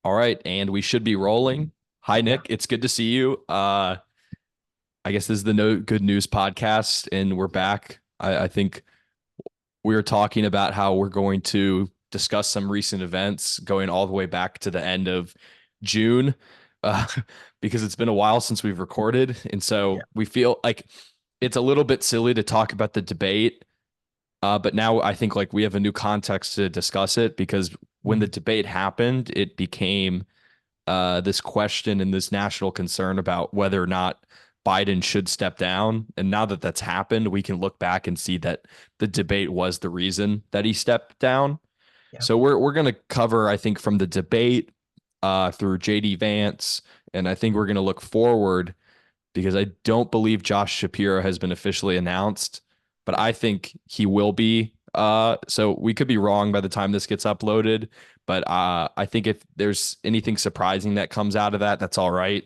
All right, and we should be rolling. Hi, Yeah. Nick. It's good to see you. I guess this is the No Good News podcast, and we're back. I think we were talking about how we're going to discuss some recent events going all the way back to the end of June, uh, because it's been a while since we've recorded. And Yeah. so we feel like it's a little bit silly to talk about the debate. But now I think like we have a new context to discuss it because when the Mhm. debate happened, it became this question and this national concern about whether or not Biden should step down. And now that that's happened, we can look back and see that the debate was the reason that he stepped down. Yeah. So we're going to cover, I think, from the debate through JD Vance, and I think we're going to look forward because I don't believe Josh Shapiro has been officially announced, but I think he will be. So we could be wrong by the time this gets uploaded, but I think if there's anything surprising that comes out of that, that's all right,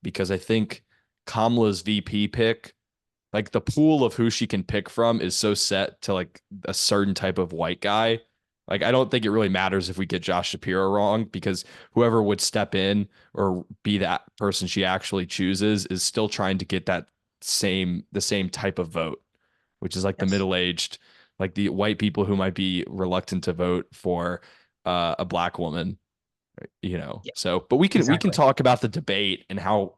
because I think Kamala's VP pick, like the pool of who she can pick from, is so set to like a certain type of white guy. Like, I don't think it really matters if we get Josh Shapiro wrong because whoever would step in or be that person she actually chooses is still trying to get the same type of vote, which is like the Yes. middle-aged, like the white people who might be reluctant to vote for a black woman, you know. Yeah. So, but we can Exactly. talk about the debate and how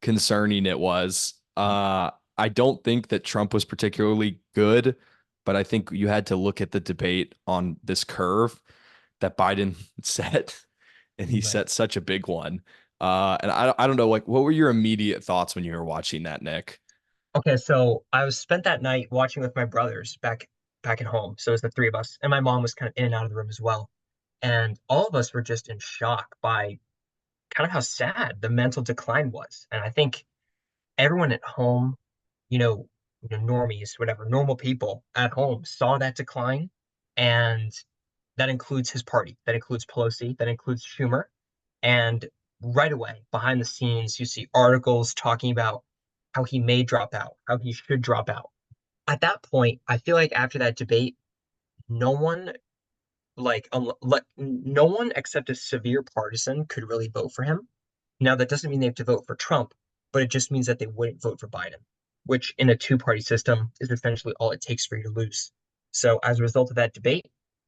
concerning it was. I don't think that Trump was particularly good, but I think you had to look at the debate on this curve that Biden set, and he Right. set such a big one. And I don't know, like, what were your immediate thoughts when you were watching that, Nick? Okay, so I was spent that night watching with my brothers back at home. So it was the three of us, and my mom was kind of in and out of the room as well. And all of us were just in shock by kind of how sad the mental decline was. And I think everyone at home, you know, normies, whatever, normal people at home saw that decline, and that includes his party, that includes Pelosi, that includes Schumer. And right away, behind the scenes, you see articles talking about how he may drop out, how he should drop out. At that point, I feel like after that debate, no one no one except a severe partisan could really vote for him. Now, that doesn't mean they have to vote for Trump, but it just means that they wouldn't vote for Biden, which in a two-party system is essentially all it takes for you to lose. So as a result of that debate,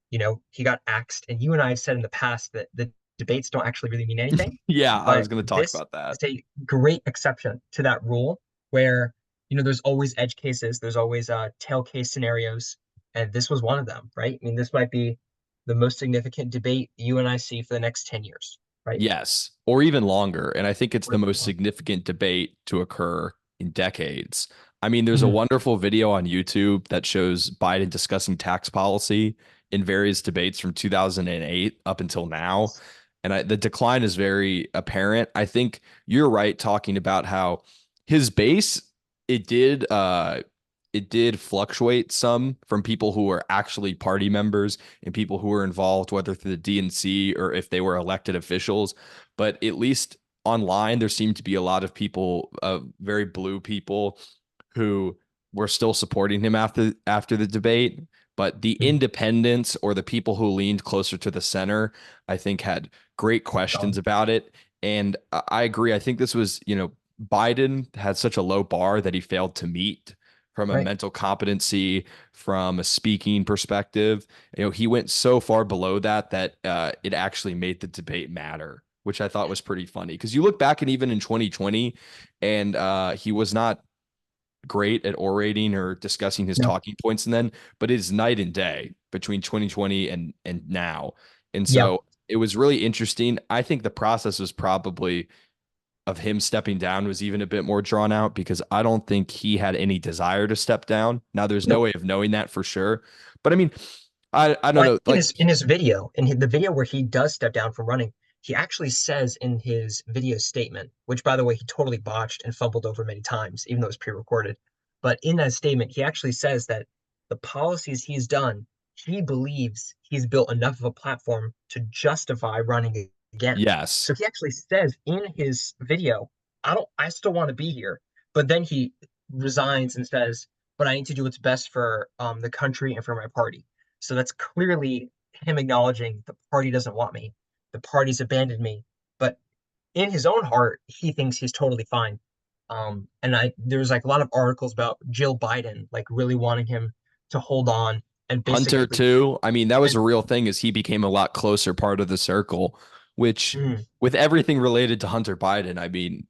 he got axed. And you and I have said in the past that the debates don't actually really mean anything. Yeah, I was But going to talk this about that. is a great exception to that rule where, there's always edge cases, there's always tail case scenarios, and this was one of them, right? I mean, this might be the most significant debate you and I see for the next 10 years, right? Yes, or even longer. And I think it's Or the even most longer. significant debate to occur in decades. I mean, there's a Mhm. wonderful video on YouTube that shows Biden discussing tax policy in various debates from 2008 up until now. Yes. And the decline is very apparent. I think you're right talking about how his base, it did it did fluctuate some from people who were actually party members and people who were involved, whether through the DNC or if they were elected officials. But at least online, there seemed to be a lot of people, very blue people, who were still supporting him after the debate. But the Mhm. independents or the people who leaned closer to the center, I think, had great questions Gone. about it. And I agree. I think this was, Biden had such a low bar that he failed to meet from a Right. mental competency, from a speaking perspective. He went so far below that it actually made the debate matter, which I thought was pretty funny. Because you look back and even in 2020, and he was not great at orating or discussing his No. talking points, and then, but it's night and day between 2020 and now. And Yeah. so it was really interesting. I think the process was probably of him stepping down was even a bit more drawn out because I don't think he had any desire to step down. Now, there's no Nope. way of knowing that for sure. But I mean, I don't Well, I know. think Like, in his video, the video where he does step down from running, he actually says in his video statement, which by the way, he totally botched and fumbled over many times, even though it was pre-recorded. But in that statement, he actually says that the policies he's done, he believes he's built enough of a platform to justify running again. yes, So he actually says in his video, I still want to be here. But then he resigns and says, but I need to do what's best for the country and for my party. So that's clearly him acknowledging the party doesn't want me. the party's abandoned me. But in his own heart, he thinks he's totally fine. And there's like a lot of articles about Jill Biden like really wanting him to hold on and Hunter basically too. I mean, that was and a real thing as he became a lot closer part of the circle, which mm, with everything related to Hunter Biden, I mean,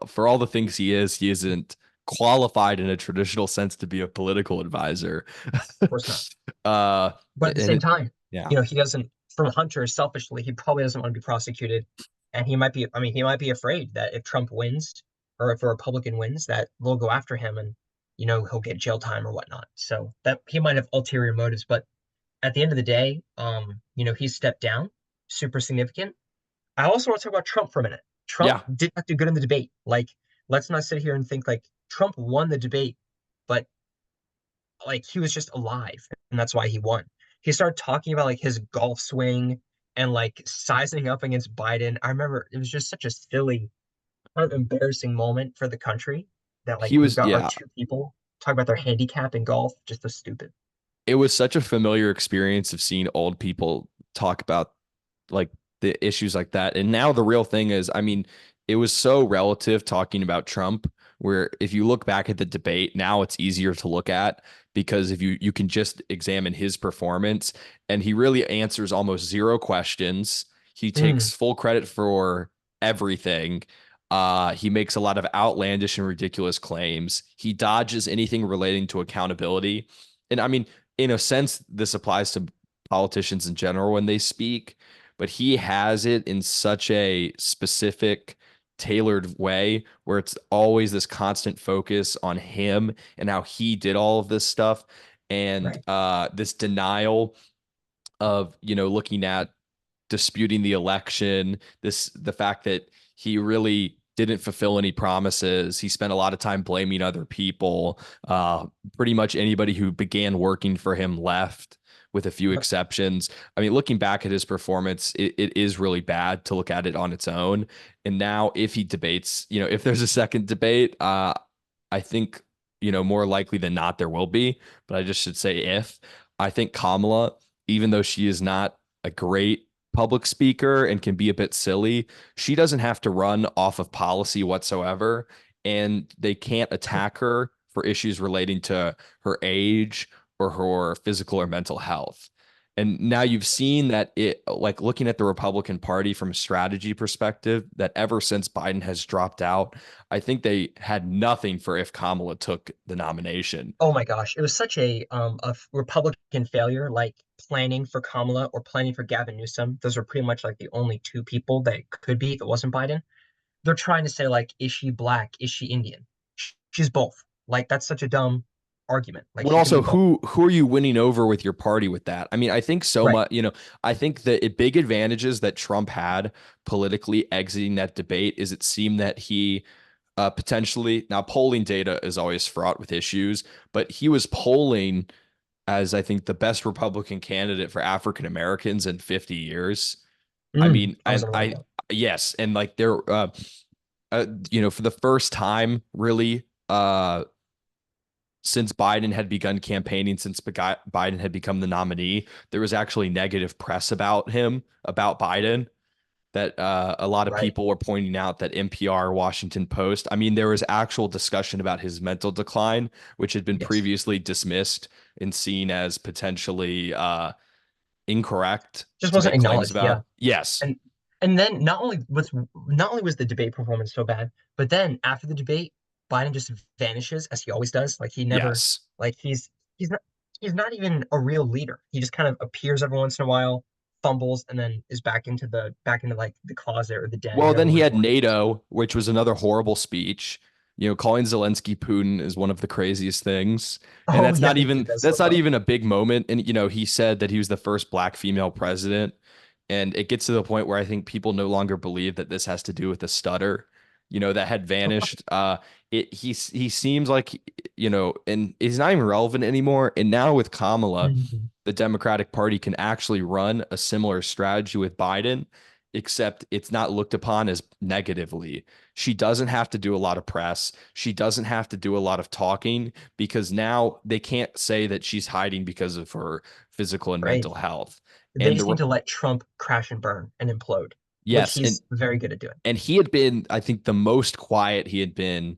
for all the things he isn't qualified in a traditional sense to be a political advisor. of course not. uh, But at the and same it, time, yeah, he doesn't, from Hunter selfishly, he probably doesn't want to be prosecuted. And he might be, I mean, he might be afraid that if Trump wins or if a Republican wins, that they'll go after him and, he'll get jail time or whatnot. So that he might have ulterior motives. But at the end of the day, he stepped down, super significant. I also want to talk about Trump for a minute. Trump yeah, did not do good in the debate. Like, let's not sit here and think like Trump won the debate, but like he was just alive and that's why he won. He started talking about like his golf swing and like sizing up against Biden. I remember it was just such a silly, kind of embarrassing moment for the country that like he we've was, got our yeah, two people talk about their handicap in golf. Just so stupid. it was such a familiar experience of seeing old people talk about like the issues like that. And now the real thing is, I mean, it was so relative talking about Trump, where if you look back at the debate, now it's easier to look at because if you can just examine his performance and he really answers almost zero questions. He Mm, takes full credit for everything. He makes a lot of outlandish and ridiculous claims. He dodges anything relating to accountability. And I mean, in a sense, this applies to politicians in general when they speak, but he has it in such a specific, tailored way where it's always this constant focus on him and how he did all of this stuff and right. this denial of, looking at disputing the election, the fact that he really didn't fulfill any promises. He spent a lot of time blaming other people. Pretty much anybody who began working for him left, with a few Yep. exceptions. I mean, looking back at his performance, it is really bad to look at it on its own. And now, if he debates, if there's a second debate, I think, more likely than not, there will be. But I just should say if. I think Kamala, even though she is not a great public speaker and can be a bit silly, she doesn't have to run off of policy whatsoever. And they can't attack her for issues relating to her age or her physical or mental health. And now you've seen that it, like looking at the Republican Party from a strategy perspective, that ever since Biden has dropped out, I think they had nothing for if Kamala took the nomination. Oh my gosh, it was such a Republican failure, like planning for Kamala or planning for Gavin Newsom. Those are pretty much like the only two people that it could be if it wasn't Biden. They're trying to say like, is she black? Is she Indian? She's both. Like that's such a dumb argument. Like Well, she can also, be both. who are you winning over with your party with that? I mean, I think so Right. much, I think the big advantages that Trump had politically exiting that debate is it seemed that he potentially, now polling data is always fraught with issues, but he was polling as I think the best Republican candidate for African Americans in 50 years. I mean, I and wasn't aware of I, that. yes, and like for the first time, really, since Biden had begun campaigning, since Biden had become the nominee, there was actually negative press about him, about Biden, that a lot of Right. people were pointing out that NPR, Washington Post, I mean, there was actual discussion about his mental decline, which had been Yes. previously dismissed and seen as potentially incorrect Just to wasn't make claims acknowledged. Yeah. about. Yes. And and then not only was the debate performance so bad, but then after the debate, Biden just vanishes as he always does. Like he never Yes. like he's not he's not even a real leader. He just kind of appears every once in a while, fumbles, and then is back into like the closet or the den, Well, whatever then he word you had want to use. NATO, which was another horrible speech. Calling Zelensky Putin is one of the craziest things. And Oh yeah, he did that that's slip not up. even a big moment. And he said that he was the first black female president. And it gets to the point where I think people no longer believe that this has to do with the stutter, that had vanished. He seems like, and he's not even relevant anymore. And now with Kamala, Mhm. the Democratic Party can actually run a similar strategy with Biden, except it's not looked upon as negatively. She doesn't have to do a lot of press. She doesn't have to do a lot of talking because now they can't say that she's hiding because of her physical and Right. mental health. They and just need to let Trump crash and burn and implode, which yes, he's very good at doing. and he had been, I think, the most quiet he had been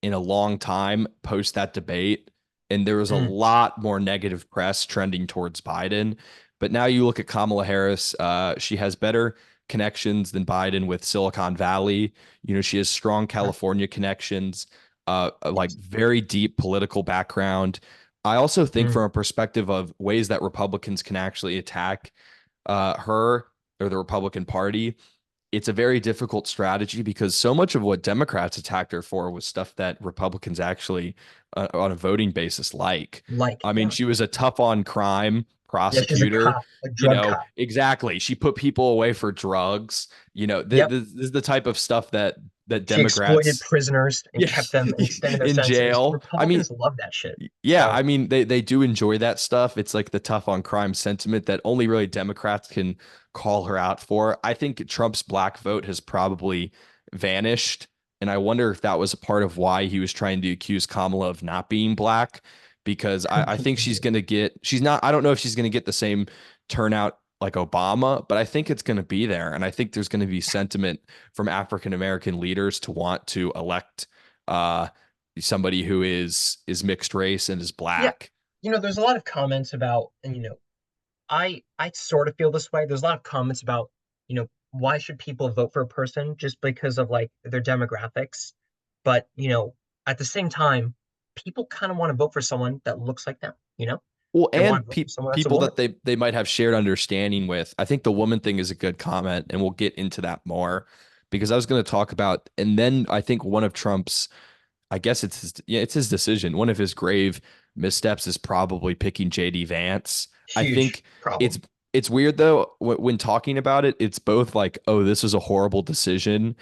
in a long time post that debate. And there was a Mm, lot more negative press trending towards Biden. But now you look at Kamala Harris, she has better connections than Biden with Silicon Valley. You know, she has strong mm, California connections, like yes. very deep political background. I also think Mm, from a perspective of ways that Republicans can actually attack her or the Republican Party, it's a very difficult strategy because so much of what Democrats attacked her for was stuff that Republicans actually, on a voting basis, like. like, I mean, yeah. she was a tough on crime Yeah, she's a prosecutor. cop, a drug cop. Exactly. She put people away for drugs. Yep. This is the type of stuff that She exploited Democrats, prisoners and yeah, kept them and extended their in sentences. jail. I mean, Republicans love that shit. yeah, So I mean they do enjoy that stuff. It's like the tough on crime sentiment that only really Democrats can call her out for. I think Trump's black vote has probably vanished, and I wonder if that was a part of why he was trying to accuse Kamala of not being black, because could I think continue. she's not, I don't know if she's gonna get the same turnout like Obama, but I think it's gonna be there. And I think there's gonna be sentiment from African American leaders to want to elect uh somebody who is mixed race and is Yeah. black. There's a lot of comments about, and I sort of feel this way. There's a lot of comments about, why should people vote for a person just because of like their demographics? But, at the same time, people kind of want to vote for someone that looks like them? Well, They want and to vote for someone that's a people woman. that they might have shared understanding with. I think the woman thing is a good comment, and we'll get into that more because I was going to talk about, and then I think one of Trump's, I guess it's his decision. One of his grave missteps is probably picking JD Vance. I Huge think it's problem. it's weird though when talking about it, it's both like, oh, this was a horrible decision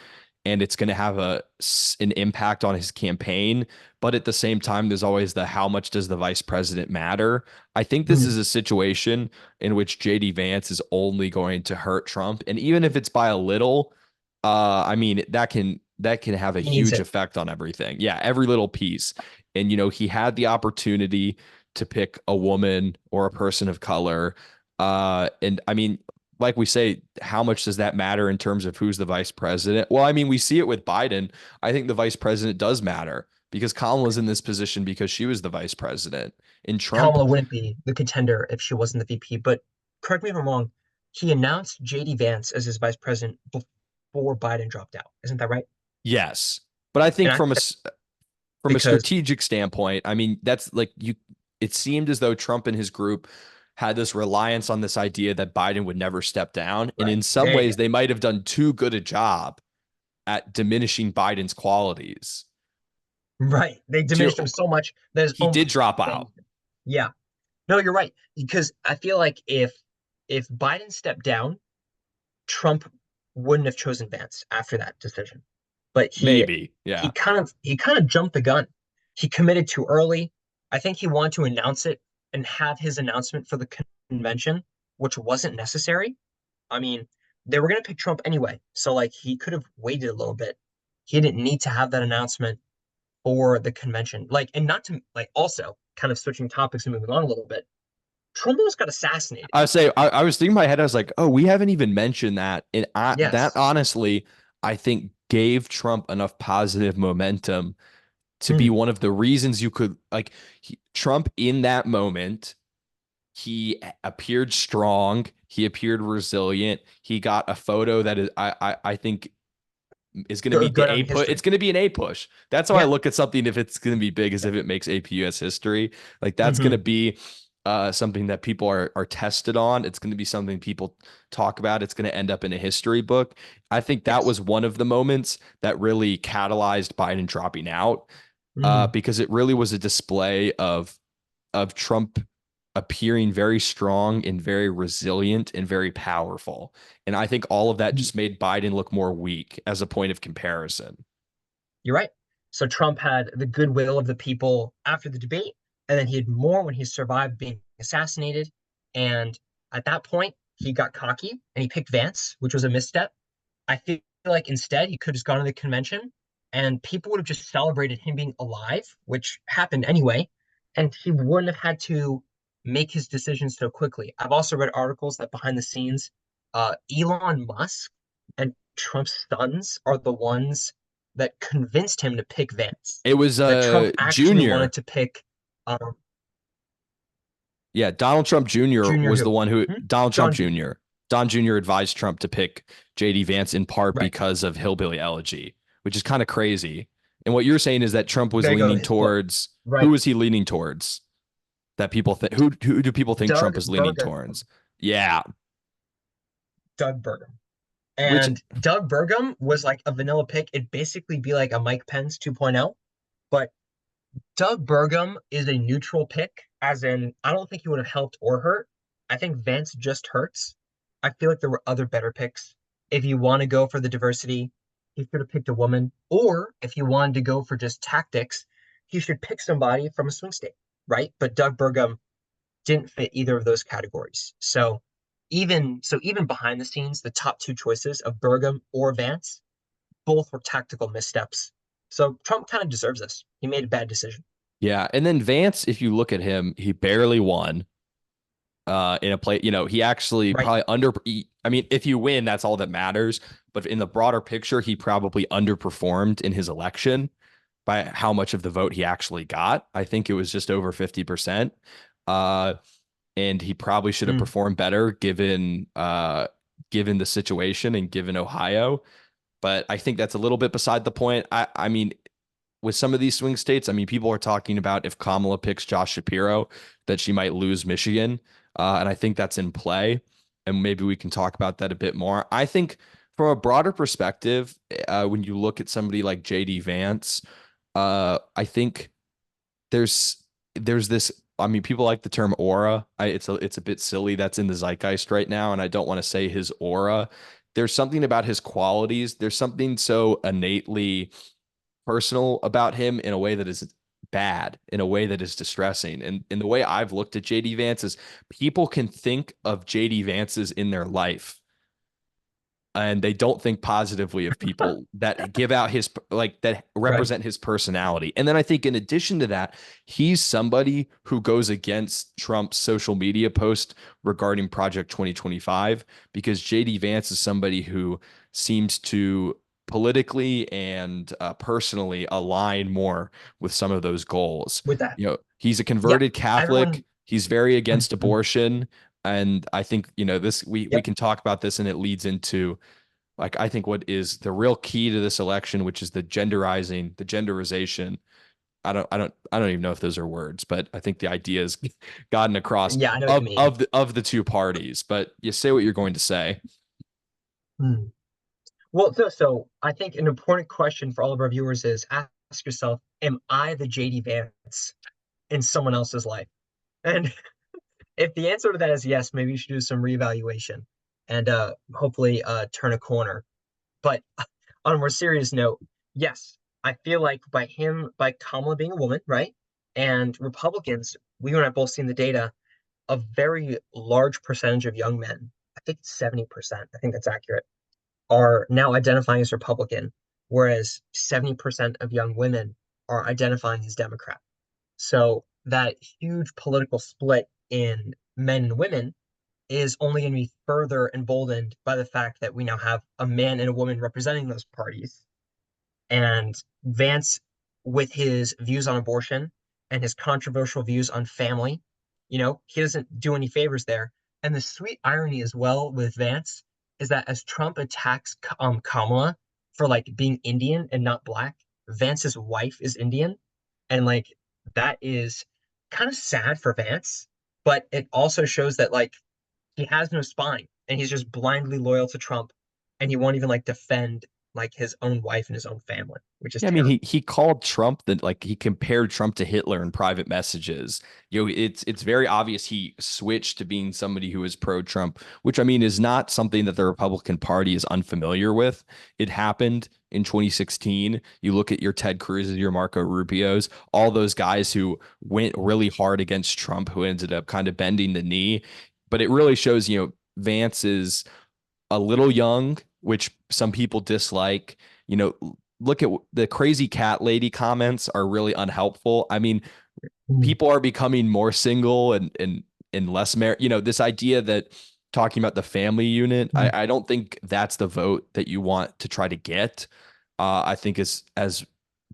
and it's going to have an impact on his campaign, but at the same time there's always the how much does the vice president matter? I think this Mhm. is a situation in which JD Vance is only going to hurt Trump, and even if it's by a little, I mean that can have a He needs huge it. effect on everything. Yeah, every little piece. And he had the opportunity to pick a woman or a person of color. And I mean, like we say, how much does that matter in terms of who's the vice president? Well, I mean, we see it with Biden. I think the vice president does matter because Kamala's in this position because she was the vice president. And Trump, Kamala wouldn't be the contender if she wasn't the VP. But correct me if I'm wrong. He announced JD Vance as his vice president before Biden dropped out. Isn't that right? yes. But I And think I think from a because strategic standpoint, I mean, that's like it seemed as though Trump and his group had this reliance on this idea that Biden would never step down. And right in some there you ways, go. they might have done too good a job at diminishing Biden's qualities. Right. They diminished him To so much that his he own did drop fans. out. Yeah. No, you're right. Because I feel like if Biden stepped down, Trump wouldn't have chosen Vance after that decision. But he Maybe. he Yeah. kind of he kind of jumped the gun. He committed too early. I think he wanted to announce it and have his announcement for the convention, which wasn't necessary. I mean, they were going to pick Trump anyway, so like he could have waited a little bit. He didn't need to have that announcement for the convention. Like, and not to like also kind of switching topics and moving on a little bit. Trump almost got assassinated. I would say I was thinking in my head, I was like, oh, we haven't even mentioned that. And that Yes. honestly, I think gave Trump enough positive momentum to be Mm. one of the reasons you could like Trump in that moment. He appeared strong. He appeared resilient. He got a photo that is, I think is going to be Go the down A in push. It's history. going to be an A push. That's how I Yeah. look at something. If it's going to be big, as if it makes AP US history. Like that's going to Hmm. be something that people are tested on. It's going to be something people talk about. It's going to end up in a history book. I think that Yes. was one of the moments that really catalyzed Biden dropping out, Hmm. because it really was a display of Trump appearing very strong and very resilient and very powerful. And I think all of that just made Biden look more weak as a point of comparison. You're right. So Trump had the goodwill of the people after the debate, and then he had more when he survived being assassinated. And at that point, he got cocky and he picked Vance, which was a misstep. I feel like instead he could have just gone to the convention and people would have just celebrated him being alive, which happened anyway. And he wouldn't have had to make his decisions so quickly. I've also read articles that behind the scenes, Elon Musk and Trump's sons are the ones that convinced him to pick Vance. It was That Trump actually wanted Junior. to pick Yeah, Donald Trump Jr. Junior was the who? one who Hmm? Donald Trump John Jr. Jr. Don Jr. advised Trump to pick JD Vance in part Right. because of hillbilly elegy, which is kind of crazy. And what you're saying is that Trump was There you go. leaning towards who Right. was he leaning towards? That people think who do people think Trump Doug was leaning Burgum. towards? Yeah, Doug Burgum. which And Doug Burgum was like a vanilla pick. It'd basically be like a Mike Pence 2.0. But Doug Burgum is a neutral pick, as in, I don't think he would have helped or hurt. I think Vance just hurts. I feel like there were other better picks. If you want to go for the diversity, he should have picked a woman. Or if you wanted to go for just tactics, he should pick somebody from a swing state, right? But Doug Burgum didn't fit either of those categories. So even behind the scenes, the top two choices of Burgum or Vance both were tactical missteps. So Trump kind of deserves this. He made a bad decision. yeah, and then Vance, if you look at him, he barely won in a play. He actually Right. probably I mean, if you win, that's all that matters. But in the broader picture, he probably underperformed in his election by how much of the vote he actually got. I think it was just over 50%. Uh, and he probably should have Mm, performed better given the situation and given Ohio. But I think that's a little bit beside the point. I mean, with some of these swing states, I mean, people are talking about if Kamala picks Josh Shapiro, that she might lose Michigan. And I think that's in play. And maybe we can talk about that a bit more. I think from a broader perspective, when you look at somebody like JD Vance, I think there's this. I mean, people like the term aura. It's a bit silly that's in the zeitgeist right now, and I don't want to say his aura. There's something about his qualities. There's something so innately personal about him in a way that is bad, in a way that is distressing. And in the way I've looked at JD Vance is people can think of JD Vance's in their life and they don't think positively of people that give out his like that right. represent his personality. And then I think in addition to that, he's somebody who goes against Trump's social media post regarding Project 2025 because JD Vance is somebody who seems to politically and personally align more with some of those goals. With that. He's a Yeah. converted Catholic. Everyone. He's very against Mhm. abortion. And I think, this we Yep. can talk about this and it leads into like I think what is the real key to this election, which is the genderization. I don't even know if those are words, but I think the idea is gotten across Yeah, I know what you of mean. of the two parties. But you say what you're going to say. Hmm. Well, so I think an important question for all of our viewers is ask yourself, am I the JD Vance in someone else's life? And if the answer to that is yes, maybe you should do some reevaluation and hopefully turn a corner. But on a more serious note, yes, I feel like by Kamala being a woman, right? And Republicans, we and I both seen the data, a very large percentage of young men, I think it's 70%, I think that's accurate, are now identifying as Republican, whereas 70% of young women are identifying as Democrat. So that huge political split in men and women is only going to be further emboldened by the fact that we now have a man and a woman representing those parties. And Vance, with his views on abortion and his controversial views on family, he doesn't do any favors there. And the sweet irony as well with Vance is that as Trump attacks Kamala for like being Indian and not black, Vance's wife is Indian. And like that is kind of sad for Vance, but it also shows that like he has no spine and he's just blindly loyal to Trump and he won't even like defend like his own wife and his own family, which is Yeah, I mean, he terrible. he called Trump that like he compared Trump to Hitler in private messages. It's very obvious he switched to being somebody who is pro-Trump, which I mean is not something that the Republican Party is unfamiliar with. It happened in 2016. You look at your Ted Cruz's, your Marco Rubio's, all those guys who went really hard against Trump, who ended up kind of bending the knee. But it really shows, Vance is a little young, which some people dislike. Look at the crazy cat lady comments are really unhelpful. I mean, Mm. people are becoming more single and and less merit. This idea that talking about the family unit, Mm. I don't think that's the vote that you want to try to get. I think as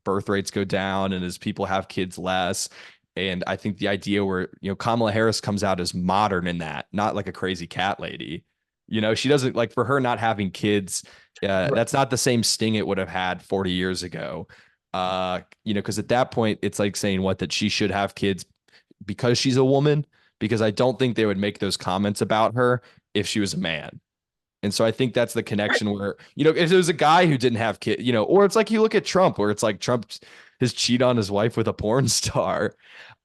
birth rates go down and as people have kids less, and I think the idea where Kamala Harris comes out as modern in that, not like a crazy cat lady. She doesn't like for her not having kids. R- That's not the same sting it would have had 40 years ago. Because at that point, it's like saying that she should have kids because she's a woman, because I don't think they would make those comments about her if she was a man. And so I think that's the Right. connection where, if there was a guy who didn't have kids, or it's like you look at Trump, where it's like Trump has cheated on his wife with a porn star.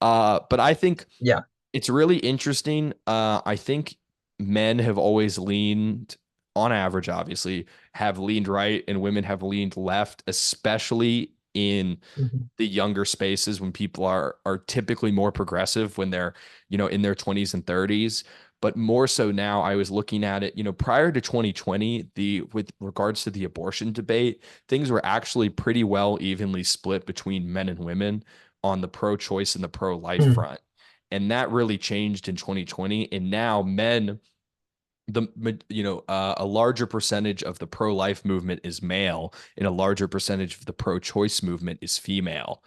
But I think Yeah. it's really interesting. I think men have always leaned, on average, obviously, have leaned right and women have leaned left, especially in Mhm. the younger spaces when people are typically more progressive when they're, in their 20s and 30s. But more so now, I was looking at it, prior to 2020, with regards to the abortion debate, things were actually pretty well evenly split between men and women on the pro-choice and the pro-life Mm. front. And that really changed in 2020. And now men, a larger percentage of the pro-life movement is male and a larger percentage of the pro-choice movement is female.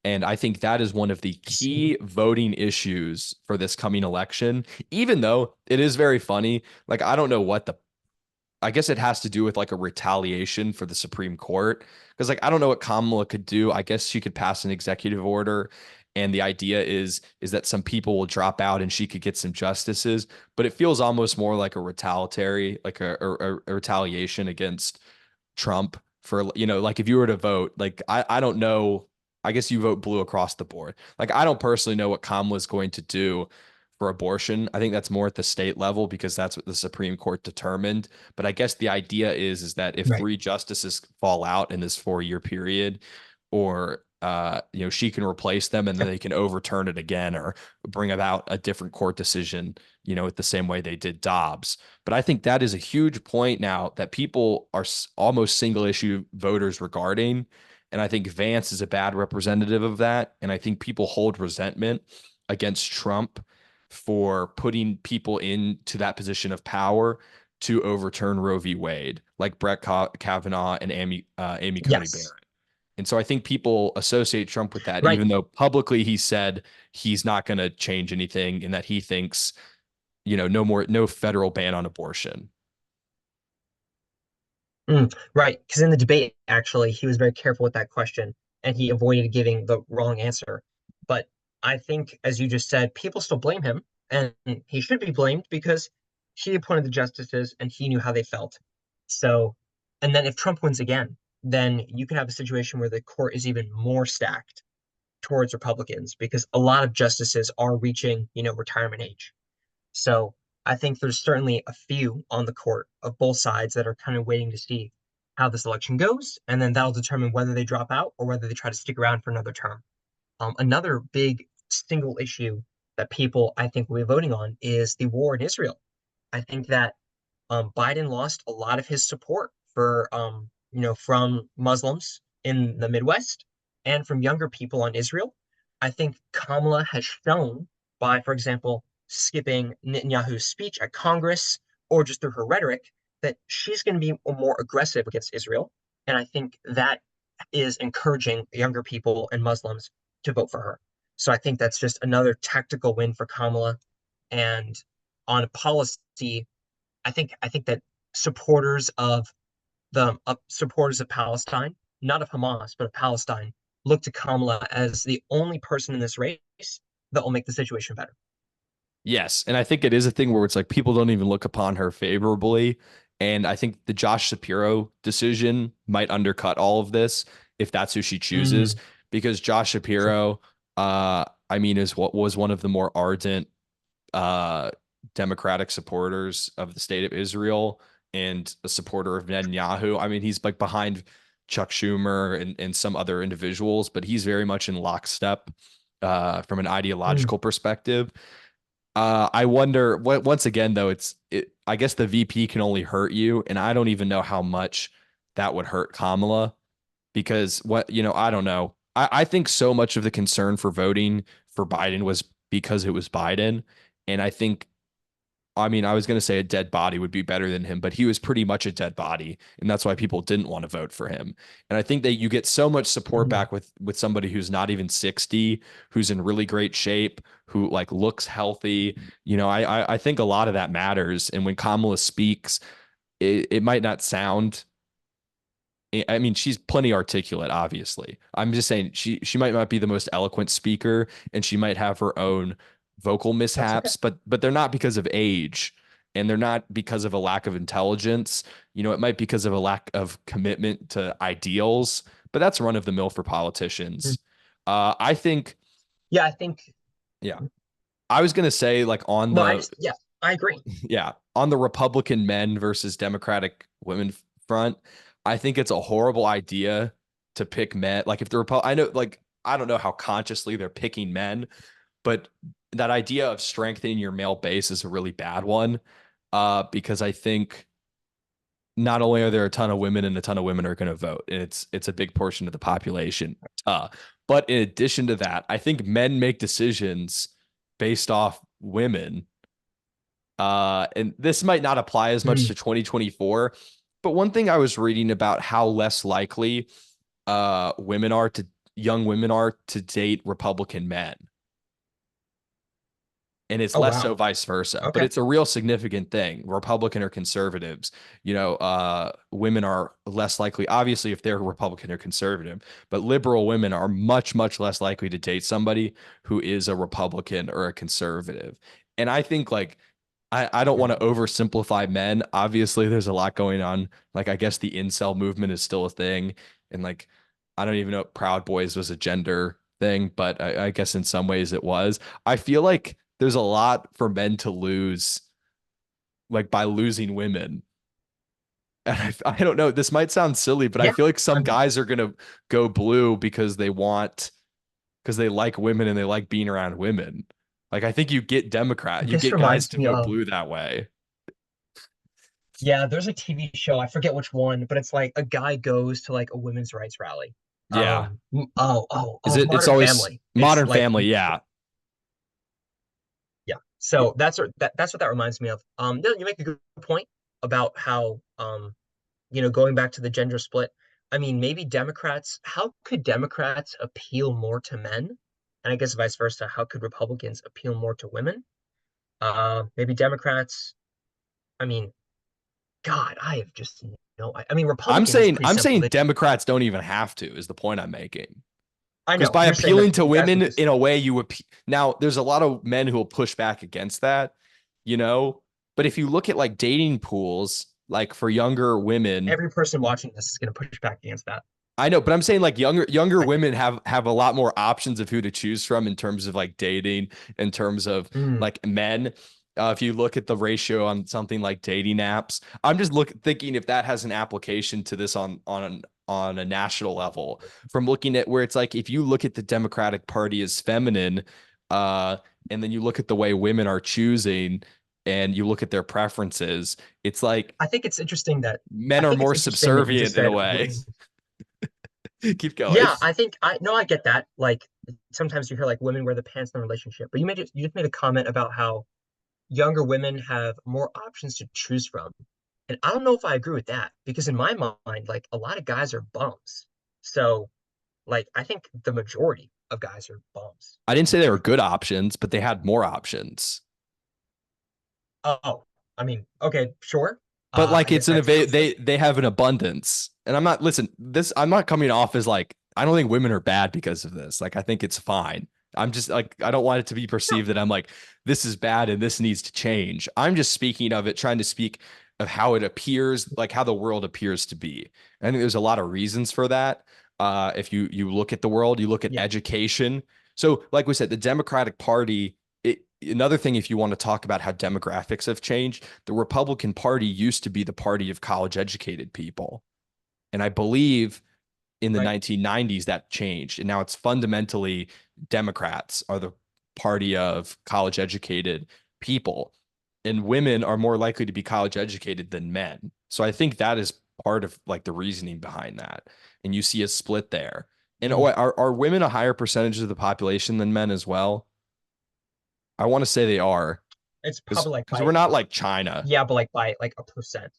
And I think that is one of the See. key voting issues for this coming election, even though it is very funny. Like, I don't know I guess it has to do with like a retaliation for the Supreme Court. Because like I don't know what Kamala could do. I guess she could pass an executive order. And the idea is that some people will drop out and she could get some justices. But it feels almost more like a retaliatory, like a retaliation against Trump for, like if you were to vote, like I don't know. I guess you vote blue across the board. Like I don't personally know what Kamala's going to do for abortion. I think that's more at the state level because that's what the Supreme Court determined. But I guess the idea is that if Right. three justices fall out in this 4 year period, or she can replace them and then Yeah. they can overturn it again or bring about a different court decision, the same way they did Dobbs. But I think that is a huge point now that people are almost single issue voters regarding. And I think Vance is a bad representative of that. And I think people hold resentment against Trump for putting people into that position of power to overturn Roe v. Wade, like Brett Kavanaugh and Amy Coney Yes. Barrett. And so I think people associate Trump with that, Right. even though publicly he said he's not going to change anything and that he thinks, no federal ban on abortion. Right. Because in the debate, actually, he was very careful with that question and he avoided giving the wrong answer. But I think, as you just said, people still blame him, and he should be blamed because he appointed the justices and he knew how they felt. So, and then if Trump wins again, then you could have a situation where the court is even more stacked towards Republicans because a lot of justices are reaching, retirement age. So I think there's certainly a few on the court of both sides that are kind of waiting to see how this election goes, and then that'll determine whether they drop out or whether they try to stick around for another term. Another big single issue that people I think will be voting on is the war in Israel. I think that Biden lost a lot of his support for from Muslims in the Midwest and from younger people on Israel. I think Kamala has shown by, for example, skipping Netanyahu's speech at Congress or just through her rhetoric that she's going to be more aggressive against Israel. And I think that is encouraging younger people and Muslims to vote for her. So I think that's just another tactical win for Kamala. And on policy, I think that supporters of the supporters of Palestine, not of Hamas, but of Palestine, look to Kamala as the only person in this race that will make the situation better. Yes. And I think it is a thing where it's like people don't even look upon her favorably. And I think the Josh Shapiro decision might undercut all of this if that's who she chooses, Mm, because Josh true. Shapiro, I mean, is what was one of the more ardent uh, Democratic supporters of the state of Israel and a supporter of Netanyahu. I mean, he's like behind Chuck Schumer and some other individuals, but he's very much in lockstep from an Mm, ideological perspective. I wonder what, once again, though, I guess the VP can only hurt you. And I don't even know how much that would hurt Kamala because I don't know. I think so much of the concern for voting for Biden was because it was Biden. And I think, I mean, I was going to say a dead body would be better than him, but he was pretty much a dead body, and that's why people didn't want to vote for him. And I think that you get so much support Mhm. back with somebody who's not even 60, who's in really great shape, who like looks healthy. You know, I think a lot of that matters. And when Kamala speaks, it might not sound. I mean, she's plenty articulate, obviously. I'm just saying she might not be the most eloquent speaker, and she might have her own vocal That's okay. mishaps, but they're not because of age, and they're not because of a lack of intelligence. You know, it might be because of a lack of commitment to ideals, but that's run of the mill for Mhm. politicians. I think, Yeah, I think. yeah, I was gonna say like on Well, the yeah, I agree. yeah, on the Republican men versus Democratic women front, I think it's a horrible idea to pick men. Like if the I know, like I don't know how consciously they're picking men, but that idea of strengthening your male base is a really bad one. Because I think not only are there a ton of women and a ton of women are going to vote, and it's a big portion of the population. Uh, but in addition to that, I think men make decisions based off women, and this might not apply as much to Mm. 2024, but one thing I was reading about how less likely women are to young women are to date Republican men. And it's Oh less so wow. vice versa, but Okay. it's a real significant thing. Republican or conservatives, women are less likely, obviously, if they're Republican or conservative, but liberal women are much, much less likely to date somebody who is a Republican or a conservative. And I think like I don't want to Mhm. oversimplify men. Obviously, there's a lot going on. Like, I guess the incel movement is still a thing. And like, I don't even know if Proud Boys was a gender thing, but I guess in some ways it was. I feel like there's a lot for men to lose, like by losing women. And I don't know, this might sound silly, but I Yeah, feel like I some mean, guys are going to go blue because they like women and they like being around women. Like, I think you this get guys reminds to me vote of, blue that way. yeah, there's a TV show, I forget which one, but it's like a guy goes to like a women's rights rally. Yeah. It's Modern always Family. It's Modern like, Family. Yeah. yeah. So that's what that reminds me of. No, you make a good point about how going back to the gender split. I mean, maybe Democrats, how could Democrats appeal more to men? And I guess vice versa, how could Republicans appeal more to women? Maybe Democrats, I mean, God, I have just no. I mean, Republicans is pretty I'm simple. saying They, Democrats don't even have to, is the point I'm making. I Because know by you're saying that appealing to you guys women would just in a way now there's a lot of men who will push back against that, you know. But if you look at like dating pools, like for younger women, every person watching this is going to push back against that. I know, but I'm saying like younger I, women have a lot more options of who to choose from in terms of like dating, in terms of mm, like men. If you look at the ratio on something like dating apps, I'm just thinking if that has an application to this on a national level. From looking at where it's like if you look at the Democratic Party as feminine, uh, and then you look at the way women are choosing, and you look at their preferences, it's like I think it's interesting that men I are think it's more interesting that you just subservient in a said way. women. Keep going. Yeah, I think I no, I get that. Like sometimes you hear like women wear the pants in a relationship, but you just made a comment about how younger women have more options to choose from. And I don't know if I agree with that because in my mind, like a lot of guys are bums. So like I think the majority of guys are bums. I didn't say they were good options, but they had more options. Oh, I mean, okay, sure. But like I guess it's an that's true. they have an abundance. And I'm not listen, this I'm not coming off as like I don't think women are bad because of this. Like I think it's fine. I'm just like I don't want it to be No, perceived that I'm like this is bad and this needs to change. I'm just speaking of it, trying to speak of how it appears, like how the world appears to be. I think there's a lot of reasons for that. If you look at the world, you look at yeah, education. So, like we said, the Democratic Party. Another thing, if you want to talk about how demographics have changed, the Republican Party used to be the party of college educated people. And I believe in the right. 1990s that changed. And now it's fundamentally Democrats are the party of college educated people. And women are more likely to be college educated than men. So I think that is part of like the reasoning behind that. And you see a split there. And Mm. are women a higher percentage of the population than men as well? I want to say they are. It's probably like Because we're by not like China. yeah, but like by like a percent.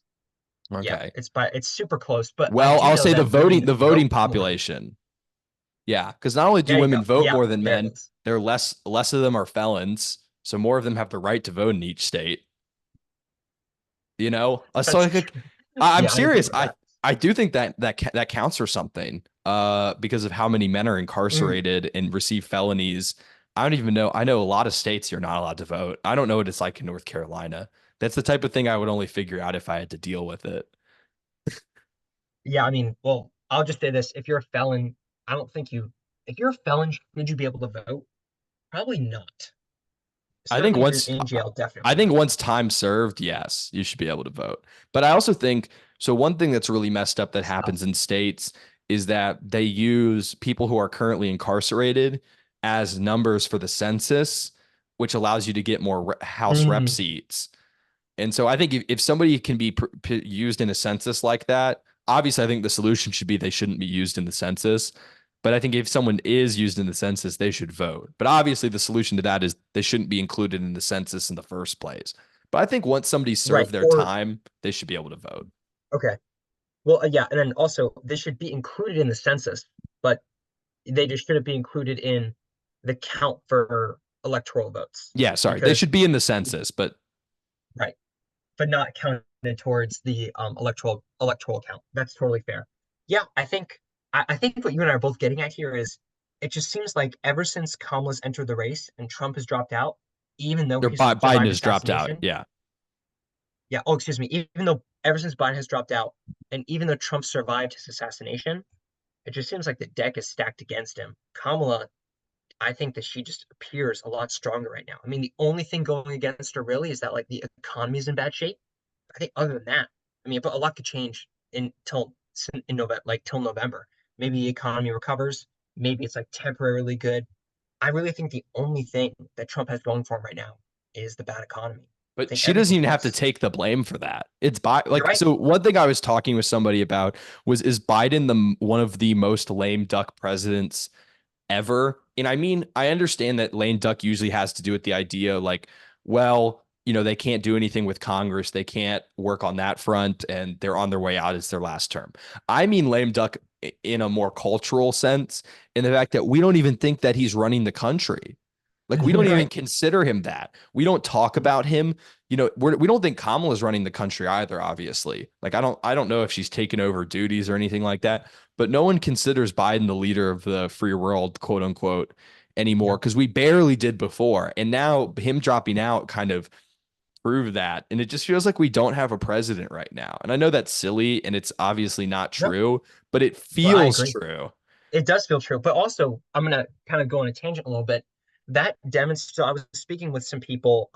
Yeah, Okay. it's super close. But I Well, do I'll know say that women the voting vote more. population. Yeah, because not only do There you go. women vote Yeah, more than there it men, is. they're less of them are felons, so more of them have the right to vote in each state. You know, so That's true. I'm Yeah, I agree serious. with that. I do think that counts for something. Because of how many men are Mm, incarcerated and receive felonies. I don't even know. I know a lot of states you're not allowed to vote. I don't know what it's like in North Carolina. That's the type of thing I would only figure out if I had to deal with it. yeah, I mean, well, I'll just say this: if you're a felon, I don't think you. If you're a felon, should you be able to vote? Probably not. I think Certainly, if you're once in jail, I definitely think not. once time served, yes, you should be able to vote. But I also think so one thing that's really messed up that It's tough. happens in states is that they use people who are currently incarcerated as numbers for the census, which allows you to get more House rep Mm, seats. And so I think if somebody can be used in a census like that, obviously I think the solution should be they shouldn't be used in the census. But I think if someone is used in the census, they should vote. But obviously the solution to that is they shouldn't be included in the census in the first place. But I think once somebody right. served their Or time, they should be able to vote. okay. Well, yeah, and then also they should be included in the census, but they just shouldn't be included in the count for electoral votes Yeah, sorry. They because should be in the census, but right, but not counted towards the electoral count. That's totally fair. Yeah, I think what you and I are both getting at here is it just seems like ever since Kamala's entered the race and Trump has dropped out, even though he's Biden survived has dropped out. assassination, Yeah. yeah, oh excuse me, even though ever since Biden has dropped out and even though Trump survived his assassination, it just seems like the deck is stacked against him. Kamala, I think that she just appears a lot stronger right now. I mean, the only thing going against her really is that like the economy is in bad shape. I think other than that, I mean, but a lot could change in November, like till November. Maybe the economy recovers. Maybe it's like temporarily good. I really think the only thing that Trump has going for him right now is the bad economy. I But think she doesn't everything even have to else, take the blame for that. It's by you're like right. so one thing I was talking with somebody about was is Biden the one of the most lame duck presidents ever? And I mean, I understand that lame duck usually has to do with the idea like, well, they can't do anything with Congress. They can't work on that front and they're on their way out. It's their last term. I mean, lame duck in a more cultural sense, in the fact that we don't even think that he's running the country. Like we don't even Right. consider him that. We don't talk about him. We don't think Kamala's running the country either, obviously. Like I don't know if she's taken over duties or anything like that, but no one considers Biden the leader of the free world, quote unquote, anymore Yeah. because we barely did before. And now him dropping out kind of proved that. And it just feels like we don't have a president right now. And I know that's silly and it's obviously not No, true, but it but I feels agree. true. It does feel true. But also, I'm gonna kind of go on a tangent a little bit. That demonstrates. So I was speaking with some people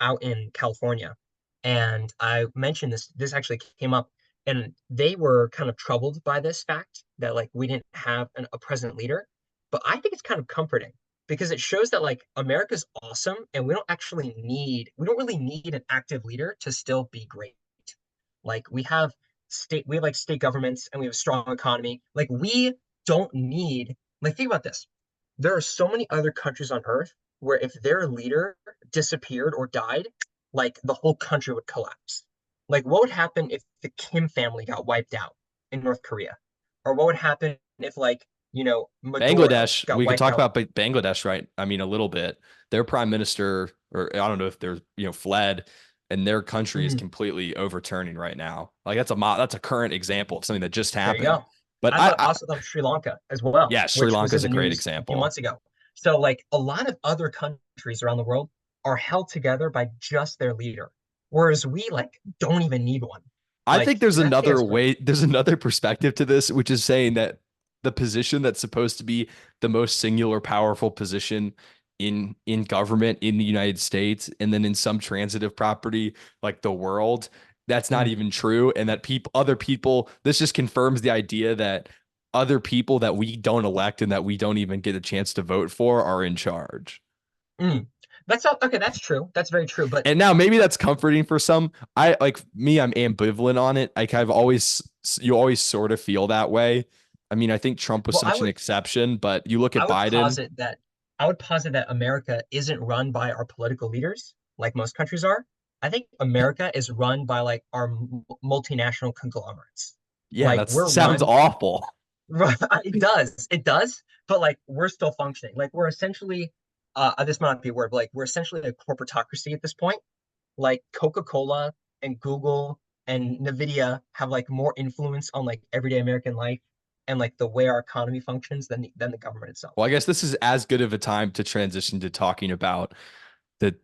out in California, and I mentioned this. This actually came up, and they were kind of troubled by this fact that like we didn't have a president leader. But I think it's kind of comforting because it shows that like America's awesome, and we don't really need an active leader to still be great. Like we have like state governments and we have a strong economy. Like we don't need like think about this. There are so many other countries on earth where if their leader disappeared or died, like the whole country would collapse. Like what would happen if the Kim family got wiped out in North Korea? Or what would happen if like, Maduro Bangladesh, got we could wiped talk out? about Bangladesh, right? I mean, a little bit. Their prime minister, or I don't know if they're, fled and their country is Mm, completely overturning right now. Like that's a current example of something that just there you happened. go. But I thought also thought of Sri Lanka as well, yeah, Sri which was Lanka in is the a great news a few example. months ago. So like a lot of other countries around the world are held together by just their leader, whereas we like don't even need one. I Like think there's I think another that's great. way, there's another perspective to this, which is saying that the position that's supposed to be the most singular powerful position in government in the United States and then in some transitive property like the world, that's not Mm, even true. And that other people, this just confirms the idea that other people that we don't elect and that we don't even get a chance to vote for are in charge. mm. That's all, okay. That's true. That's very true. But And now maybe that's comforting for some. I like me, I'm ambivalent on it. Like you always sort of feel that way. I mean, I think Trump was well, such an exception, but you look I at would Biden. posit that I would posit that America isn't run by our political leaders. like most countries are. I think America is run by like our multinational conglomerates. Yeah, Like that we're sounds run, awful. it does, but like we're still functioning. Like we're essentially, this might not be a word, but like we're essentially a corporatocracy at this point. Like Coca-Cola and Google and Nvidia have like more influence on like everyday American life and like the way our economy functions than the government itself. Well, I guess this is as good of a time to transition to talking about the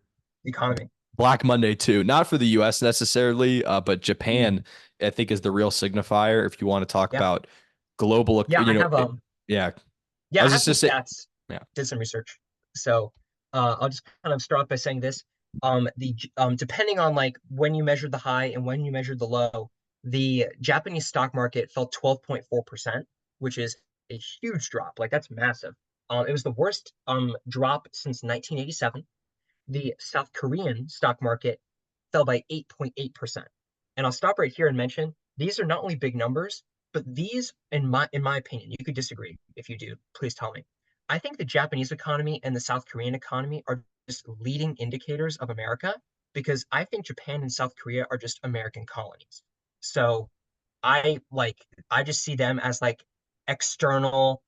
The economy. Black Monday too. Not for the US necessarily, but Ooh. Japan, I think, is the real signifier if you want to talk Yeah. about global, Yeah, I have yeah. I yeah, I was have just some to say, stats. yeah. Did some research. So I'll just kind of start off by saying this. Depending on like when you measured the high and when you measured the low, the Japanese stock market fell 12.4%, which is a huge drop. Like that's massive. It was the worst drop since 1987. The South Korean stock market fell by 8.8%. And I'll stop right here and mention these are not only big numbers, but these, in my opinion, you could disagree. If you do, please tell me. I think the Japanese economy and the South Korean economy are just leading indicators of America because I think Japan and South Korea are just American colonies. So I just see them as like external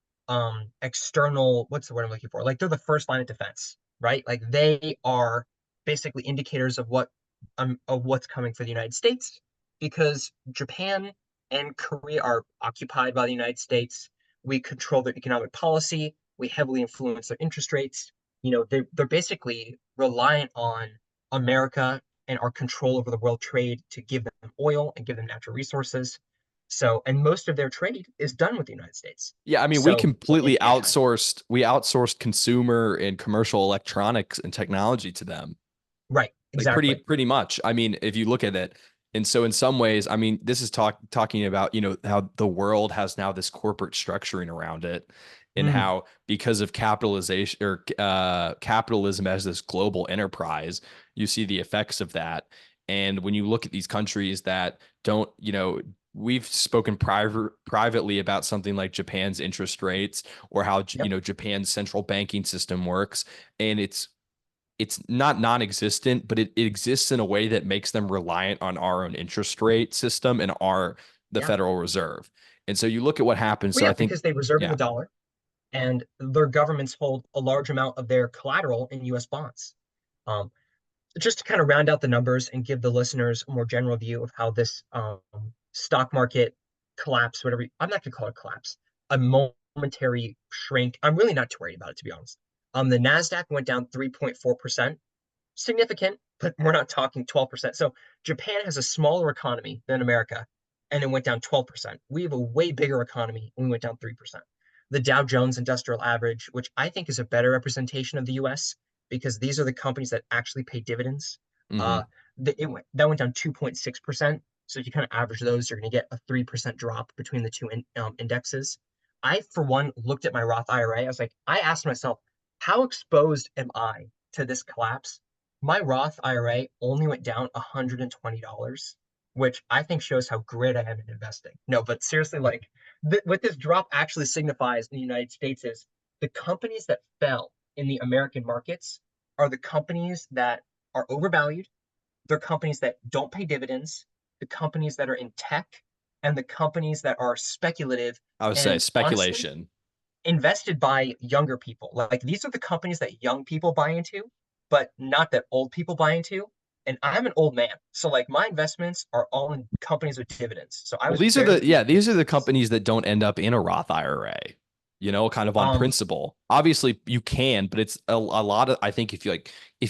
external, what's the word I'm looking for? Like they're the first line of defense, right? Like they are basically indicators of what's coming for the United States because Japan and Korea are occupied by the United States. We control their economic policy. We heavily influence their interest rates. They're basically reliant on America and our control over the world trade to give them oil and give them natural resources. So, and most of their trade is done with the United States. Yeah, I mean, So, and China. we outsourced consumer and commercial electronics and technology to them. Right, Like exactly. pretty much. I mean, if you look at it, and so in some ways, I mean, this is talking about, how the world has now this corporate structuring around it, and Mm, how because of capitalization or capitalism as this global enterprise, you see the effects of that. And when you look at these countries that don't, we've spoken privately about something like Japan's interest rates or how, yep. Japan's central banking system works, and it's not non-existent, but it exists in a way that makes them reliant on our own interest rate system and the Yeah. Federal Reserve. And so you look at what happens. Well, So yeah, I think, because they reserve in the yeah, dollar and their governments hold a large amount of their collateral in US bonds. Um, just to kind of round out the numbers and give the listeners a more general view of how this stock market collapse, whatever, I'm not going to call it collapse, a momentary shrink. I'm really not too worried about it, to be honest. The NASDAQ went down 3.4%, significant, but we're not talking 12%. So Japan has a smaller economy than America, and it went down 12%. We have a way bigger economy, and we went down 3%. The Dow Jones Industrial Average, which I think is a better representation of the US, because these are the companies that actually pay dividends. hmm Uh, that went down 2.6%. So if you kind of average those, you're going to get a 3% drop between the two indexes. I, for one, looked at my Roth IRA. I was like, I asked myself, how exposed am I to this collapse? My Roth IRA only went down $120, which I think shows how great I am in investing. No, but seriously, like what this drop actually signifies in the United States is the companies that fell in the American markets are the companies that are overvalued. They're companies that don't pay dividends, the companies that are in tech, and the companies that are speculative I would say and honestly speculation. invested by younger people. Like these are the companies that young people buy into, but not that old people buy into. And I'm an old man. So like my investments are all in companies with dividends. So I Well, was very these are the companies that don't end up in a Roth IRA, kind of on um principle. Obviously you can, but it's a lot of, I think if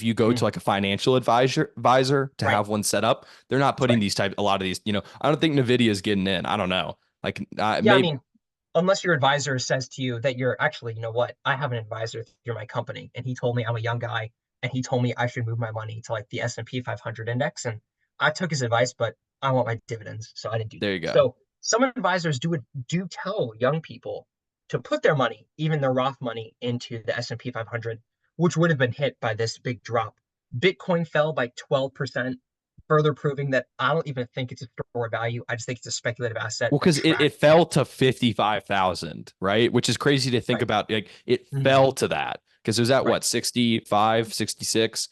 you go to mm, like a financial advisor to right, have one set up, they're not that's putting right. a lot of these, I don't think Nvidia is getting in. I don't know. Like Yeah, I maybe mean, unless your advisor says to you that you're actually, you know what, I have an advisor through my company, and he told me I'm a young guy, and he told me I should move my money to like the S&P 500 index, and I took his advice, but I want my dividends, so I didn't do that. there you go. So some advisors do tell young people to put their money, even their Roth money, into the S&P 500, which would have been hit by this big drop. Bitcoin fell by 12%, further proving that I don't even think it's a store of value. I just think it's a speculative asset Well, that because it tracks. fell to 55,000, right? Which is crazy to think Right. about. Like it Mhm. fell to that because it was at Right. what, 65, 66.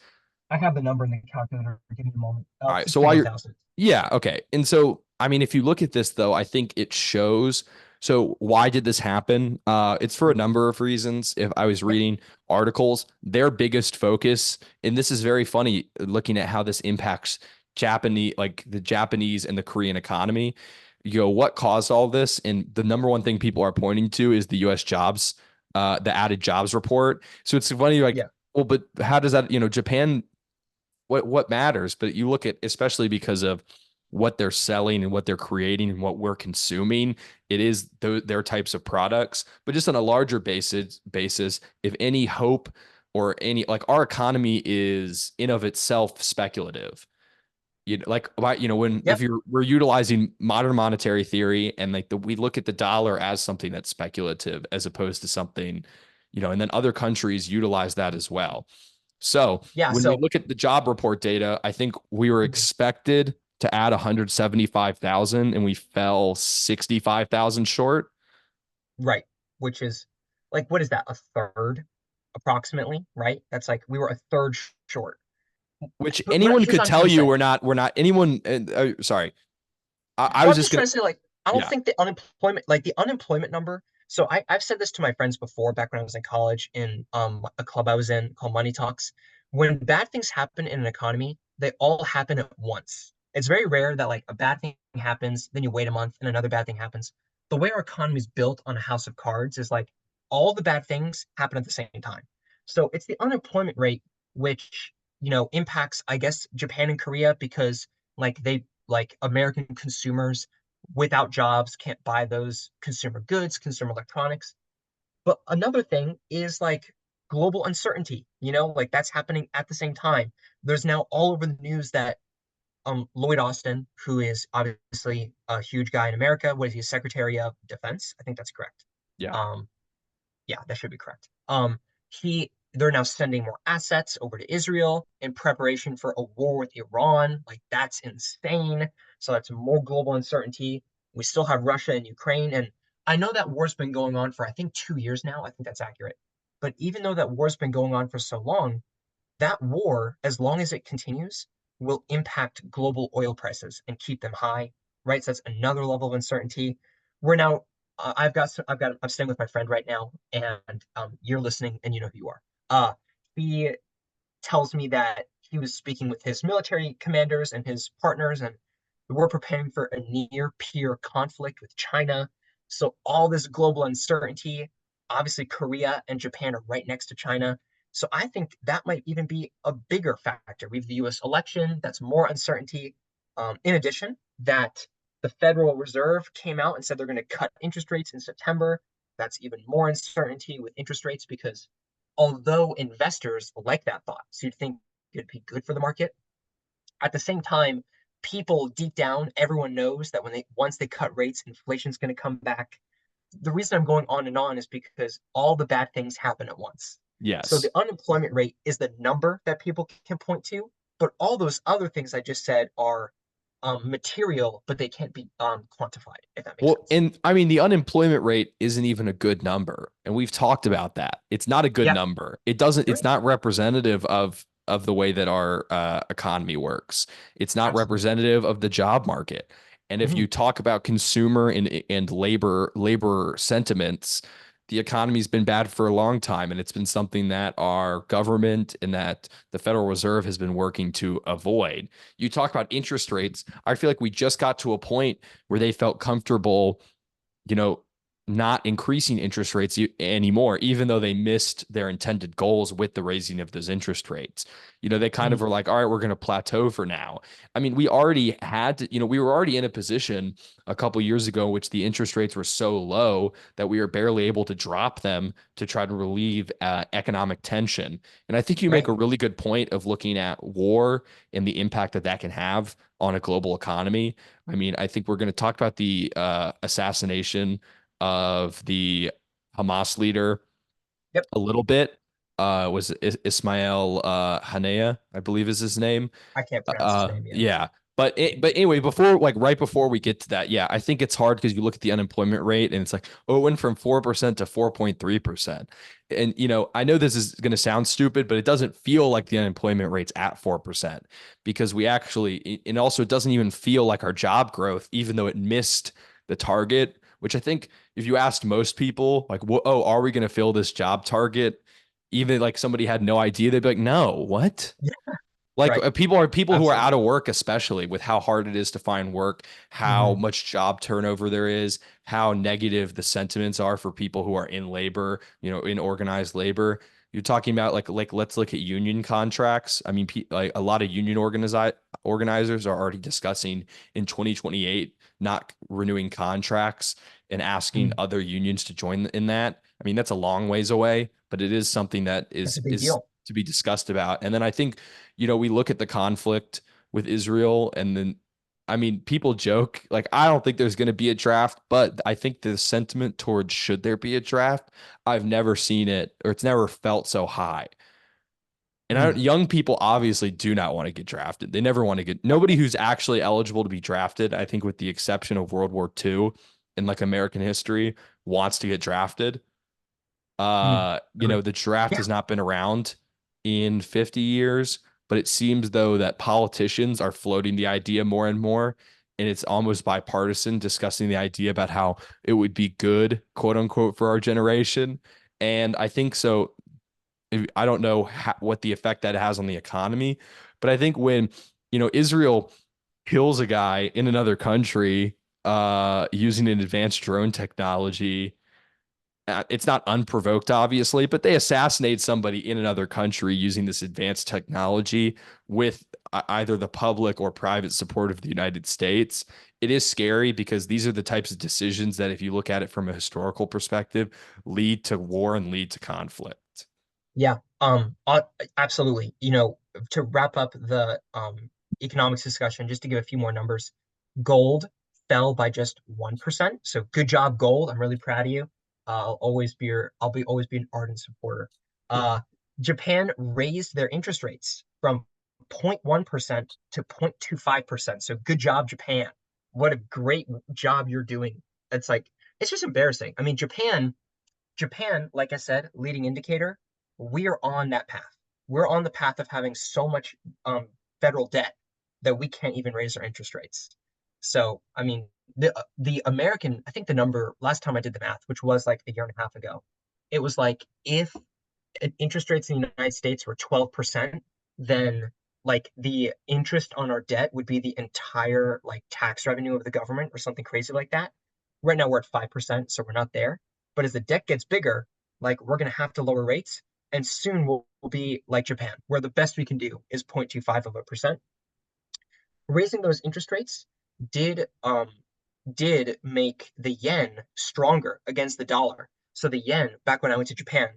I have the number in the calculator. Give me a moment. All right. So while you're, 61,000. yeah, okay. And so, I mean, if you look at this though, I think it shows. So why did this happen? It's for a number of reasons. If I was Yep. reading articles, their biggest focus, and this is very funny, looking at how this impacts Japanese, like the Japanese and the Korean economy. You know, what caused all this? And the number one thing people are pointing to is the U.S. jobs, the added jobs report. So it's funny, like, Yeah. well, but how does that, Japan, what matters? But you look at, especially because of what they're selling and what they're creating and what we're consuming, it is their types of products. But just on a larger basis, if any hope or any, like, our economy is in of itself speculative. Like, when if Yep. we're utilizing modern monetary theory, and like we look at the dollar as something that's speculative as opposed to something, and then other countries utilize that as well. So Yeah. when we So look at the job report data, I think we were mhm, expected to add 175,000 and we fell 65,000 short, right, which is like, what is that? A third, approximately, right? That's like we were a third short. which But anyone here's could what I'm trying tell to you say. we're not anyone. Sorry. I Well, was I'm just just going trying to, to say, like, I don't yeah, think the unemployment number. So I've said this to my friends before, back when I was in college, in a club I was in called Money Talks. When bad things happen in an economy, they all happen at once. It's very rare that like a bad thing happens, then you wait a month and another bad thing happens. The way our economy is built on a house of cards is like all the bad things happen at the same time. So it's the unemployment rate which, impacts, I guess, Japan and Korea, because like American consumers without jobs can't buy those consumer goods, consumer electronics. But another thing is like global uncertainty, like that's happening at the same time. There's now all over the news that Lloyd Austin, who is obviously a huge guy in America, was he Secretary of Defense? I think that's correct. yeah. Um, yeah, that should be correct. They're now sending more assets over to Israel in preparation for a war with Iran. Like that's insane. So that's more global uncertainty. We still have Russia and Ukraine, and I know that war's been going on for I think 2 years now. I think that's accurate. But even though that war's been going on for so long, that war, as long as it continues, will impact global oil prices and keep them high, right? So that's another level of uncertainty. We're now, I'm staying with my friend right now, and you're listening, and you know who you are. He tells me that he was speaking with his military commanders and his partners, and we're preparing for a near peer conflict with China. So all this global uncertainty, obviously Korea and Japan are right next to China. So I think that might even be a bigger factor. We have the US election, that's more uncertainty. In addition, that the Federal Reserve came out and said they're going to cut interest rates in September. That's even more uncertainty with interest rates, because although investors like that thought, so you'd think it'd be good for the market, at the same time, people deep down, everyone knows that once they cut rates, inflation's going to come back. The reason I'm going on and on is because all the bad things happen at once. So Yes. the unemployment rate is the number that people can point to, but all those other things I just said are material, but they can't be quantified, if that makes Well, sense. and I mean, the unemployment rate isn't even a good number. And we've talked about that. It's not a good Yeah, number. It's agreed. not representative of the way that our economy works. It's not Absolutely. representative of the job market. And if Mhm. you talk about consumer and labor sentiments, the economy's been bad for a long time. And it's been something that our government and that the Federal Reserve has been working to avoid. You talk about interest rates. I feel like we just got to a point where they felt comfortable, you know, not increasing interest rates anymore, even though they missed their intended goals with the raising of those interest rates. They kind of Mhm. were like, all right, we're going to plateau for now. I mean, we already had to, we were already in a position a couple years ago in which the interest rates were so low that we were barely able to drop them to try to relieve economic tension. And I think you make Right. a really good point of looking at war and the impact that that can have on a global economy. I mean, I think we're going to talk about the assassination of the Hamas leader Yep. a little bit. Was Ismail Haniyeh, I believe is his name. I can't pronounce his name. Yeah. Yeah. But anyway, before like right before we get to that, yeah, I think it's hard because you look at the unemployment rate and it's like, oh, it went from 4% to 4.3%. And I know this is going to sound stupid, but it doesn't feel like the unemployment rate's at 4% because we actually, and also it doesn't even feel like our job growth, even though it missed the target, which I think if you asked most people, like, oh, are we going to fill this job target? Even like somebody had no idea, they'd be like, no, what? Yeah, Like right. people who are out Absolutely. of work, especially with how hard it is to find work, how Hmm. much job turnover there is, how negative the sentiments are for people who are in labor, in organized labor. You're talking about like let's look at union contracts. I mean, like a lot of organizers are already discussing in 2028 not renewing contracts and asking other unions to join in that. I mean, that's a long ways away, but it is something that That's is a big is deal. to be discussed about. And then I think we look at the conflict with Israel and then I mean, people joke like I don't think there's going to be a draft, but I think the sentiment towards should there be a draft, I've never seen it or it's never felt so high. And Mm. young people obviously do not want to get drafted. They never want to get nobody who's actually eligible to be drafted, I think with the exception of World War II in like American history, wants to get drafted. Mm. Agree. The draft Yeah. has not been around in 50 years, but it seems though that politicians are floating the idea more and more, and it's almost bipartisan discussing the idea about how it would be good, quote unquote, for our generation. And I think so. I don't know what the effect that has on the economy, but I think when, Israel kills a guy in another country using an advanced drone technology, it's not unprovoked, obviously, but they assassinate somebody in another country using this advanced technology with either the public or private support of the United States. It is scary because these are the types of decisions that, if you look at it from a historical perspective, lead to war and lead to conflict. Yeah. Absolutely. To wrap up the economics discussion, just to give a few more numbers, gold fell by just 1%. So good job, gold. I'm really proud of you. I'll be always be an ardent supporter. Uh, Japan raised their interest rates from 0.1% to 0.25%. So good job, Japan. What a great job you're doing. It's just embarrassing. I mean, Japan, like I said, leading indicator, we are on that path. We're on the path of having so much federal debt that we can't even raise our interest rates. So, I mean, the American, I think the number last time I did the math, which was like a year and a half ago, it was like if interest rates in the United States were 12%, then like the interest on our debt would be the entire like tax revenue of the government or something crazy like that. Right now we're at 5%, so we're not there. But as the debt gets bigger, like we're going to have to lower rates, and soon we'll be like Japan, where the best we can do is 0.25%. Raising those interest rates did did make the yen stronger against the dollar. So the yen, back when I went to Japan,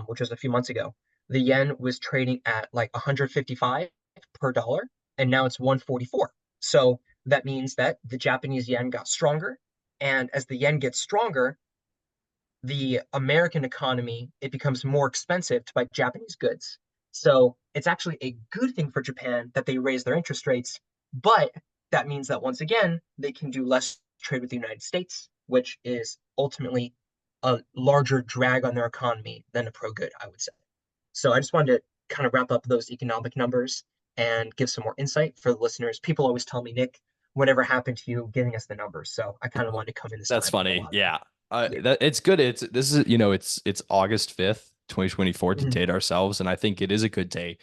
which was a few months ago, the yen was trading at like 155 per dollar, and now it's 144. So that means that the Japanese yen got stronger, and as the yen gets stronger, the American economy, it becomes more expensive to buy Japanese goods. So it's actually a good thing for Japan that they raise their interest rates, but that means that once again, they can do less trade with the United States, which is ultimately a larger drag on their economy than a pro good, I would say. So I just wanted to kind of wrap up those economic numbers and give some more insight for the listeners. People always tell me, Nick, whatever happened to you giving us the numbers? So I kind of wanted to come in this That's time and funny. allow that. Yeah. Yeah. That it's good. This is, it's August 5th, 2024 to Mhm. date ourselves. And I think it is a good day,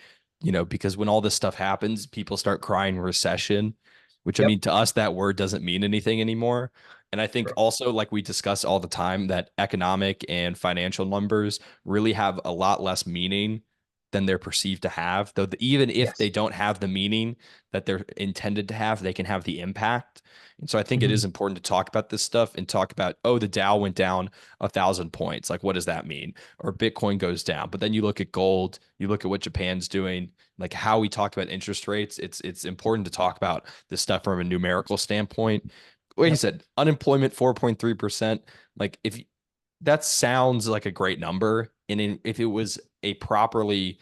because when all this stuff happens, people start crying recession, which I Yep. mean, to us, that word doesn't mean anything anymore. And I think Sure. also, like we discuss all the time, that economic and financial numbers really have a lot less meaning than they're perceived to have. Though even if they Yes. don't have the meaning that they're intended to have, they can have the impact. And so I think it Hmm. is important to talk about this stuff and talk about, oh, the Dow went down 1,000 points. Like, what does that mean? Or Bitcoin goes down. But then you look at gold, you look at what Japan's doing, like how we talk about interest rates. It's important to talk about this stuff from a numerical standpoint. Like you Yep. said, unemployment 4.3%. Like if that sounds like a great number. And if it was a properly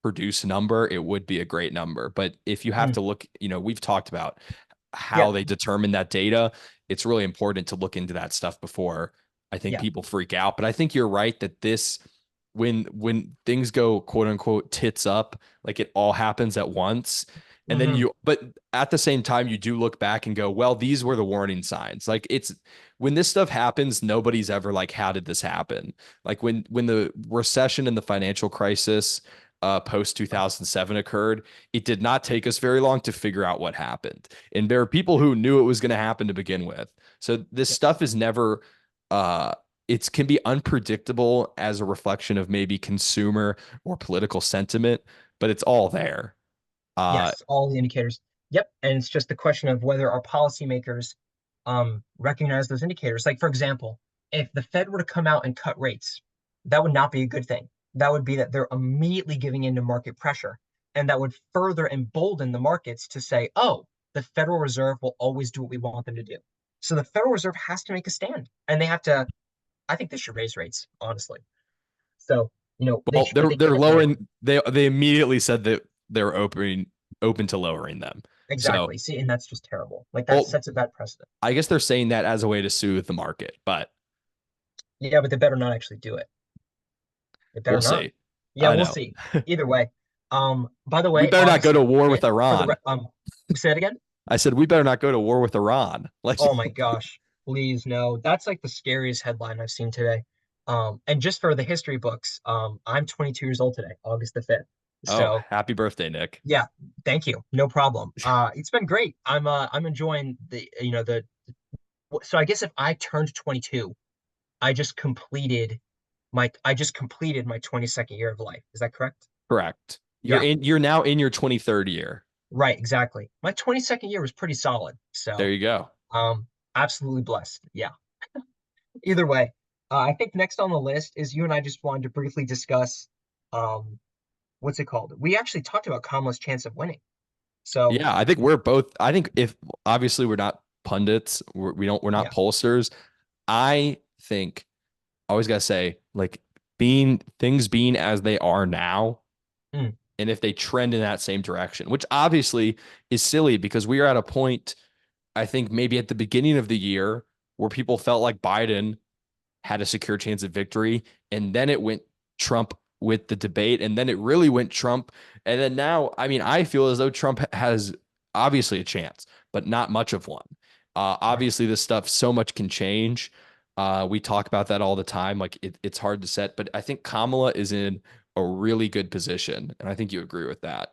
produce number, it would be a great number. But if you have Mm, to look, we've talked about yeah, how they determine that data. It's really important to look into that stuff before I think yeah. people freak out. But I think you're right that when things go quote unquote tits up, like it all happens at once. And then Hmm. but at the same time, you do look back and go, well, these were the warning signs. Like it's when this stuff happens, nobody's ever like, how did this happen? Like when the recession and the financial crisis post 2007 occurred, it did not take us very long to figure out what happened. And there are people who knew it was going to happen to begin with. So this Yeah. stuff is never uh it can be unpredictable as a reflection of maybe consumer or political sentiment, but it's all there. Uh, Yes, all the indicators. Yep. And it's just the question of whether our policymakers recognize those indicators. Like, for example, if the Fed were to come out and cut rates, that would not be a good thing. That would be that they're immediately giving in to market pressure. And that would further embolden the markets to say, oh, the Federal Reserve will always do what we want them to do. So the Federal Reserve has to make a stand. And they have to, I think they should raise rates, honestly. So, well, but they're they they're can't do it. lowering. They immediately said that they're open to lowering them. So, Exactly. See, and that's just terrible. Like that well, sets a bad precedent. I guess they're saying that as a way to soothe the market, but Yeah, but they better not actually do it. They better we'll not. see. Yeah, I we'll know. see. Either way. By the We way, better not go August to war 5th with for the Iran. say it again. I said we better not go to war with Iran. Like, Oh my gosh. Please no. That's like the scariest headline I've seen today. And just for the history books, I'm 22 years old today, August the 5th. oh, So happy birthday, Nick. yeah, thank you. No problem. It's been great. I'm enjoying the so I guess if I turned 22, I just completed my 22nd year of life. Is that correct? Correct. Yeah, You're now in your 23rd year. right, exactly. My 22nd year was pretty solid. There So, you go. absolutely blessed. Yeah. Either way, I think next on the list is you and I just wanted to briefly discuss um what's it called? We actually talked about Kamala's chance of winning. So, Yeah, I think we're both. I think if obviously we're not pundits, we're not yeah. pollsters. I think I always gotta say, like being as they are now, Mm, and if they trend in that same direction, which obviously is silly because we are at a point, I think maybe at the beginning of the year where people felt like Biden had a secure chance of victory, and then it went Trump with the debate, and then it really went Trump, and then now, I mean, I feel as though Trump has obviously a chance, but not much of one. right. Obviously, this stuff so much can change. We talk about that all the time. Like it's hard to set, but I think Kamala is in a really good position, and I think you agree with that.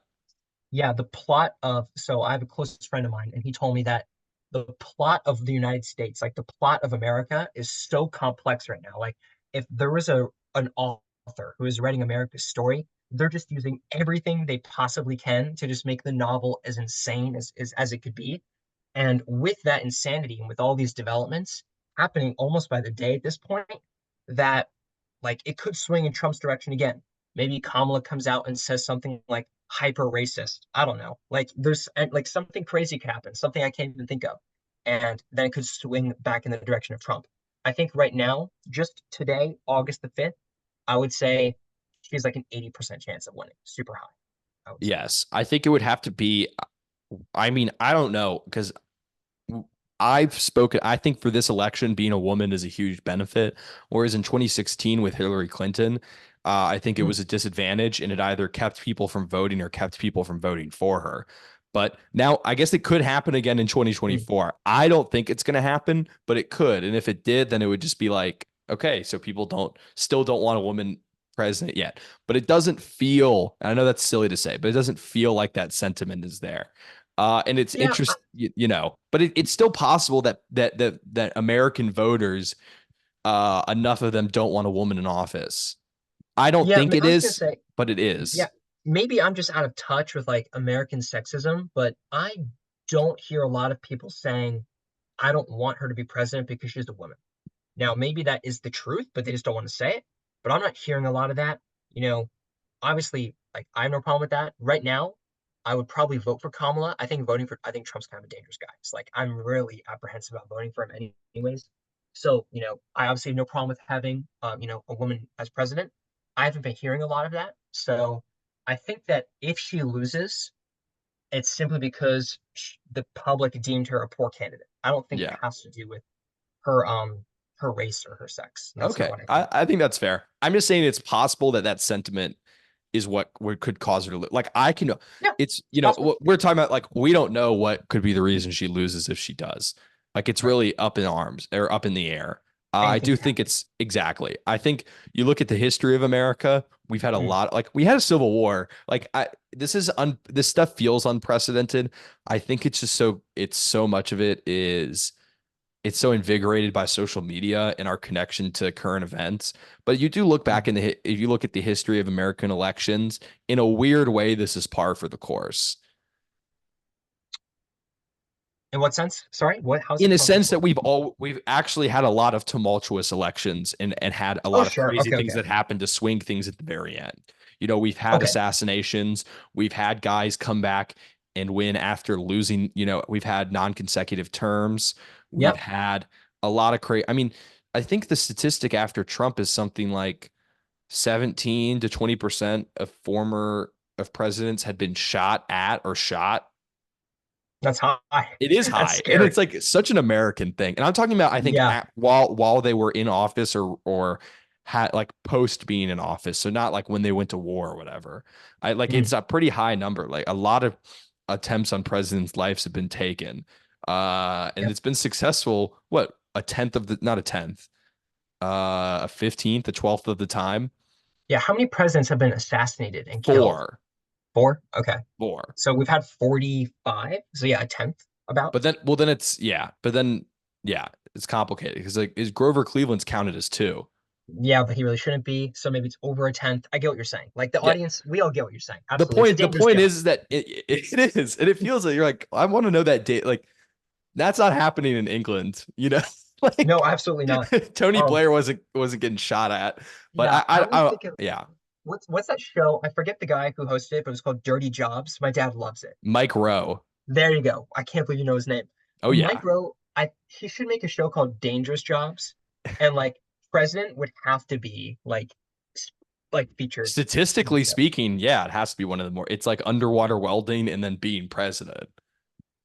Yeah, the plot of so I have a close friend of mine, and he told me that the plot of the United States, like the plot of America, is so complex right now. Like if there was an author who is writing America's story, they're just using everything they possibly can to just make the novel as insane as it could be. And with that insanity and with all these developments happening almost by the day at this point, that like it could swing in Trump's direction again. Maybe Kamala comes out and says something like hyper racist. I don't know. Like there's like something crazy could happen, something I can't even think of. And then it could swing back in the direction of Trump. I think right now, just today, August the 5th, I would say she's like an 80% chance of winning. Super high, I would say. Yes, I think it would have to be. I mean, I don't know because I've spoken, I think for this election, being a woman is a huge benefit. Whereas in 2016 with Hillary Clinton, I think it Mm, was a disadvantage and it either kept people from voting or kept people from voting for her. But now I guess it could happen again in mm. 2024. I don't think it's going to happen, but it could. And if it did, then it would just be like, okay, so people still don't want a woman president yet. But it doesn't feel, I know that's silly to say, but it doesn't feel like that sentiment is there. And it's Yeah, interesting, but it's still possible that American voters, enough of them don't want a woman in office. I don't yeah. think it I was gonna is, say, but it is. yeah, maybe I'm just out of touch with like American sexism, but I don't hear a lot of people saying, I don't want her to be president because she's a woman. Now, maybe that is the truth, but they just don't want to say it. But I'm not hearing a lot of that. You know, obviously, like I have no problem with that. Right now, I would probably vote for Kamala. I think Trump's kind of a dangerous guy. It's like I'm really apprehensive about voting for him anyways. So, I obviously have no problem with having a woman as president. I haven't been hearing a lot of that. So I think that if she loses, it's simply because the public deemed her a poor candidate. I don't think it Yeah. has to do with her her race or her sex. That's not Okay. what I think. I think that's fair. I'm just saying it's possible that that sentiment is what could cause her to lose. Like I can, Yeah, it's, it's possible. we're talking about like, we don't know what could be the reason she loses if she does. Like it's Right. really up in arms or up in the air. I Anything do can think happen. it's exactly. I think you look at the history of America, we've had a Mm. lot, like we had a civil war. Like this stuff feels unprecedented. I think it's just it's so much of it is it's so invigorated by social media and our connection to current events. But you do look back Mm. if you look at the history of American elections, in a weird way, this is par for the course. In what sense? Sorry, what? How's In it a par for the sense that course? we've actually had a lot of tumultuous elections and had a Oh, lot of sure. crazy Okay, things okay, that happened to swing things at the very end. We've had okay. assassinations, we've had guys come back and win after losing, we've had non-consecutive terms, we've Yep, had a lot of crazy. I mean, I think the statistic after Trump is something like 17 to 20% of presidents had been shot at or shot. that's high. It is That's high, and scary. it's like such an American thing. And I'm talking about, I think, Yeah. while they were in office or had like post being in office, so not like when they went to war or whatever. I like Mm. it's a pretty high number. Like a lot of attempts on presidents' lives have been taken, and Yep. it's been successful. What, a tenth of the, not a tenth, a 15th, a 12th of the time. Yeah. How many presidents have been assassinated and killed? Four, Four. Okay. four. So we've had 45. So yeah, a tenth about. But then, well, then it's yeah. But then, yeah, it's complicated because like is Grover Cleveland's counted as two? Yeah, but he really shouldn't be. So maybe it's over a tenth. I get what you're saying. Like the Yeah. audience, we all get what you're saying. The Absolutely. It's a point, the dangerous point game. is that it is, and it feels like you're like, I want to know that date. Like that's not happening in England, No, like absolutely not. Tony Um, Blair wasn't getting shot at, but yeah, I always I think of yeah, what's that show? I forget the guy who hosted it, but it was called Dirty Jobs. My dad loves it. Mike Rowe. There you go. I can't believe you know his name. Oh Mike yeah. Rowe, he should make a show called Dangerous Jobs, and like president would have to be like featured in the Statistically show. speaking, yeah, it has to be one of the more. It's like underwater welding and then being president.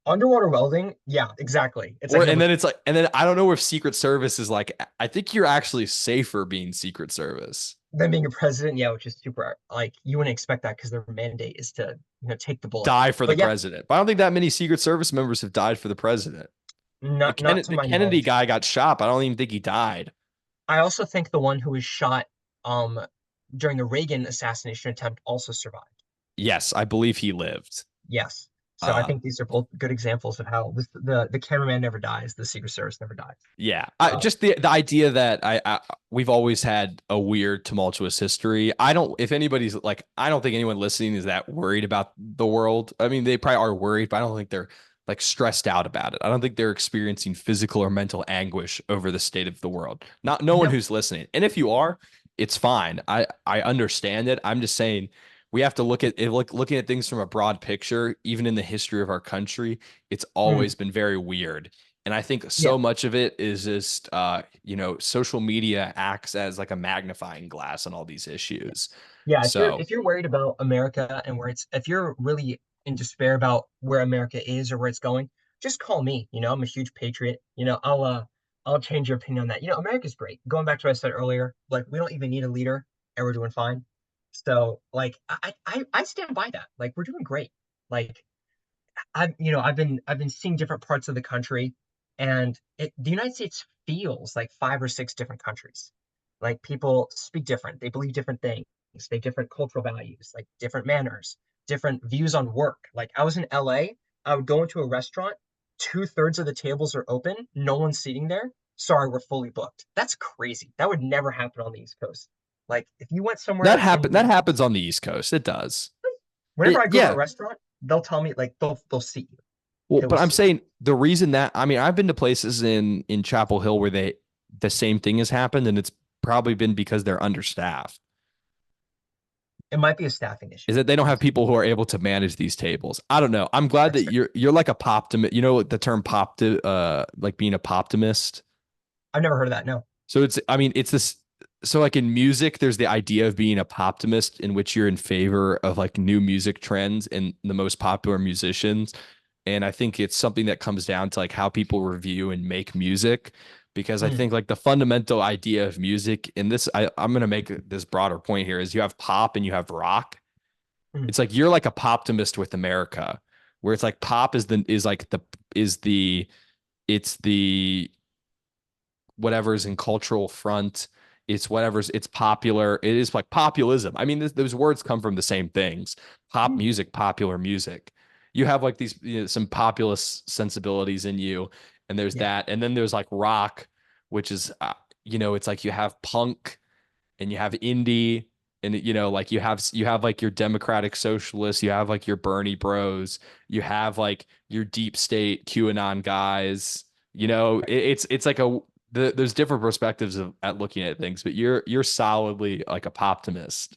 Underwater welding, yeah, exactly. It's Or like and number then it's like and then I don't know if Secret Service is like I think you're actually safer being Secret Service. them being a president, yeah, which is super like you wouldn't expect that because their mandate is to take the bullet. Die for the But yeah, president. But I don't think that many Secret Service members have died for the president. not to The my Kennedy knowledge. guy got shot, but I don't even think he died. I also think the one who was shot um during the Reagan assassination attempt also survived. Yes, I believe he lived. Yes. So I Uh, think these are both good examples of how the cameraman never dies, the Secret Service never dies. yeah, Uh, just the idea that we've always had a weird tumultuous history. I don't if anybody's like I don't think anyone listening is that worried about the world. I mean, they probably are worried, but I don't think they're like stressed out about it. I don't think they're experiencing physical or mental anguish over the state of the world. Not no one no, who's listening. And if you are, it's fine. I understand it. I'm just saying we have to look at it, looking at things from a broad picture, even in the history of our country, it's mm, always been very weird. And I think yeah, so much of it is just, social media acts as like a magnifying glass on all these issues. yeah. So, If you're worried about America and where it's if you're really in despair about where America is or where it's going, just call me. I'm a huge patriot. I'll change your opinion on that. America's great. Going back to what I said earlier, like we don't even need a leader and we're doing fine. So like I stand by that. Like we're doing great. Like I've been seeing different parts of the country, and the United States feels like five or six different countries. Like people speak different, they believe different things, they have different cultural values, like different manners, different views on work. Like I was in LA, I would go into a restaurant, two-thirds of the tables are open, no one's seating there. Sorry, we're fully booked. That's crazy. That would never happen on the East Coast. Like if you went somewhere that happens on the East Coast. It does. whenever I go to a Yeah. restaurant, they'll tell me like they'll seat you. Well, They will but I'm seat you. saying the reason that I mean I've been to places in Chapel Hill where the same thing has happened, and it's probably been because they're understaffed. It might be a staffing issue, Is that they don't have honestly. people who are able to manage these tables. I don't know. I'm glad That's that fair. you're like a poptimist. You know the term like being a poptimist. I've never heard of that. No. So it's I mean it's this. so like in music, there's the idea of being a poptimist in which you're in favor of like new music trends and the most popular musicians. And I think it's something that comes down to like how people review and make music. Because I Mm, think like the fundamental idea of music, and this I'm gonna make this broader point here, is you have pop and you have rock. mm, It's like you're like a poptimist with America, where it's like pop is the it's the whatever's in cultural front. It's popular. It is like populism. I mean, those words come from the same things. Pop mm. music, popular music. You have like these, some populist sensibilities in you, and there's Yeah. that, and then there's like rock, which is, it's like you have punk and you have indie, and like you have like your democratic socialists, you have like your Bernie bros, you have like your deep state QAnon guys. It's like there's different perspectives at looking at things, but you're solidly like a poptimist.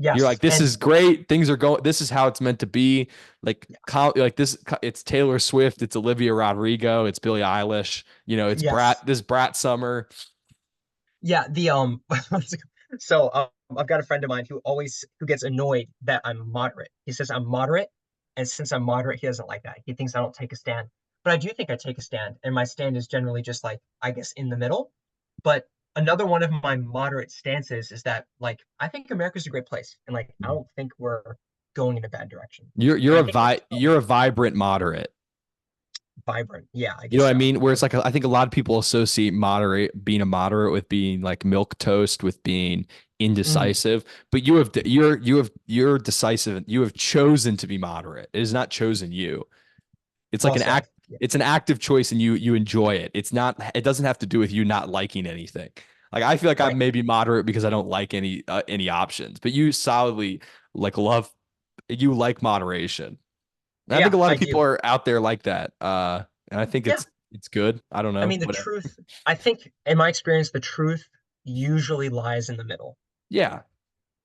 You're Yes. like, this And is great. Things are going. This is how it's meant to be. Like, yeah. like this. It's Taylor Swift. It's Olivia Rodrigo. It's Billie Eilish. It's Yes. Brat Summer. Yeah. So I've got a friend of mine who gets annoyed that I'm moderate. He says I'm moderate, and since I'm moderate, he doesn't like that. He thinks I don't take a stand. But I do think I take a stand, and my stand is generally just like, I guess, in the middle. But another one of my moderate stances is that, like, I think America's a great place, and like I don't think we're going in a bad direction. And I think that's You're a vibrant moderate. vibrant. Yeah, I You know guess what I so. mean? Where it's like I think a lot of people associate moderate being a moderate with being like milk toast, with being Mm, indecisive. But you're decisive. You have chosen to be moderate. It has not chosen you. It's like well an said. act. Yeah. It's an active choice, and you enjoy it. It's not. It doesn't have to do with you not liking anything. Like I feel like I'm Right. maybe moderate because I don't like any options. But you solidly like love. You like moderation. And I think Yeah, a lot I of people do. are out there like that. And I think Yeah. it's good. I don't I know. mean, the Whatever. truth, I think, in my experience, the truth usually lies in the middle. Yeah.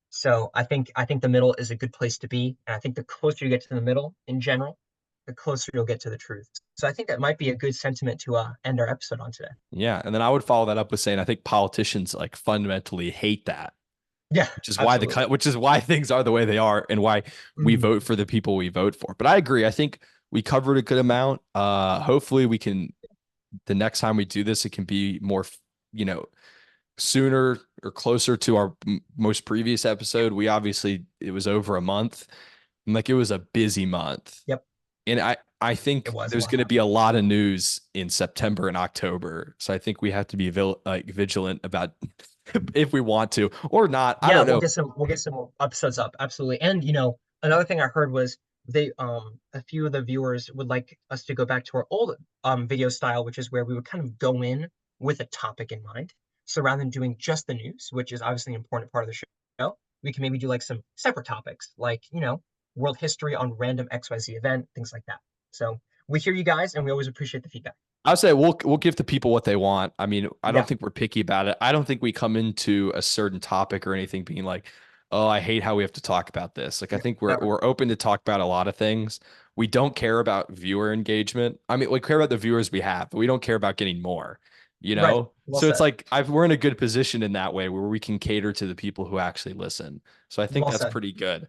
So I think the middle is a good place to be, and I think the closer you get to the middle in general, the closer you'll get to the truth. So I think that might be a good sentiment to end our episode on today. Yeah. And then I would follow that up with saying I think politicians like fundamentally hate that, Yeah, absolutely. which is why things are the way they are and why we Mhm. vote for the people we vote for. But I agree. I think we covered a good amount. Hopefully we can the next time we do this, it can be more, you know, sooner or closer to our most previous episode. We obviously it was over a month. And like it was a busy month. Yep, And I it think was a there's lot going to be happening. a lot of news in September and October. So I think we have to be vigilant about if we want to or not. I Yeah, don't know. we'll get some episodes up, absolutely. And another thing I heard was they a few of the viewers would like us to go back to our old video style, which is where we would kind of go in with a topic in mind. So rather than doing just the news, which is obviously an important part of the show, we can maybe do like some separate topics, like world history on random XYZ event, things like that. So we hear you guys, and we always appreciate the feedback. I'll say we'll give the people what they want. I mean, I don't Yeah, think we're picky about it. I don't think we come into a certain topic or anything being like, "Oh, I hate how we have to talk about this." Like I yeah, think we're never. we're open to talk about a lot of things. We don't care about viewer engagement. I mean, we care about the viewers we have, but we don't care about getting more, you Right. know? Well So it's said. like we're in a good position in that way where we can cater to the people who actually listen. So I think Well that's said. pretty good.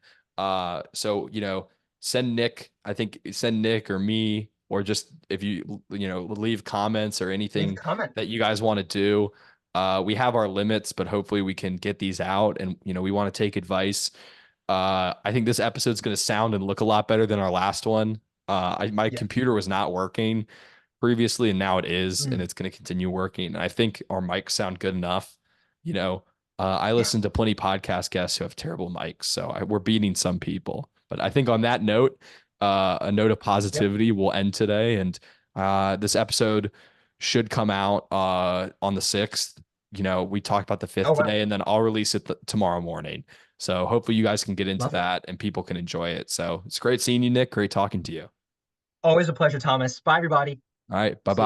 So send Nick or me, or just if leave comments or Leave a anything comment. that you guys want to do. We have our limits, but hopefully we can get these out, and we want to take advice. I think this episode's going to sound and look a lot better than our last one. My Yeah. computer was not working previously, and now it is, and Mm. it's going to continue working. And I think our mics sound good enough. You know, I Yeah. listen to plenty podcast guests who have terrible mics, so we're beating some people. But I think on that note, a note of Yep. positivity will end today, and this episode should come out on the 6th. We talked about the Oh 5th wow. today, and then I'll release it tomorrow morning. So hopefully you guys can get into Love it. that and people can enjoy it. So it's great seeing you, Nick. Great talking to you. Always a pleasure, Thomas. Bye, everybody. All right. Bye See bye. ya.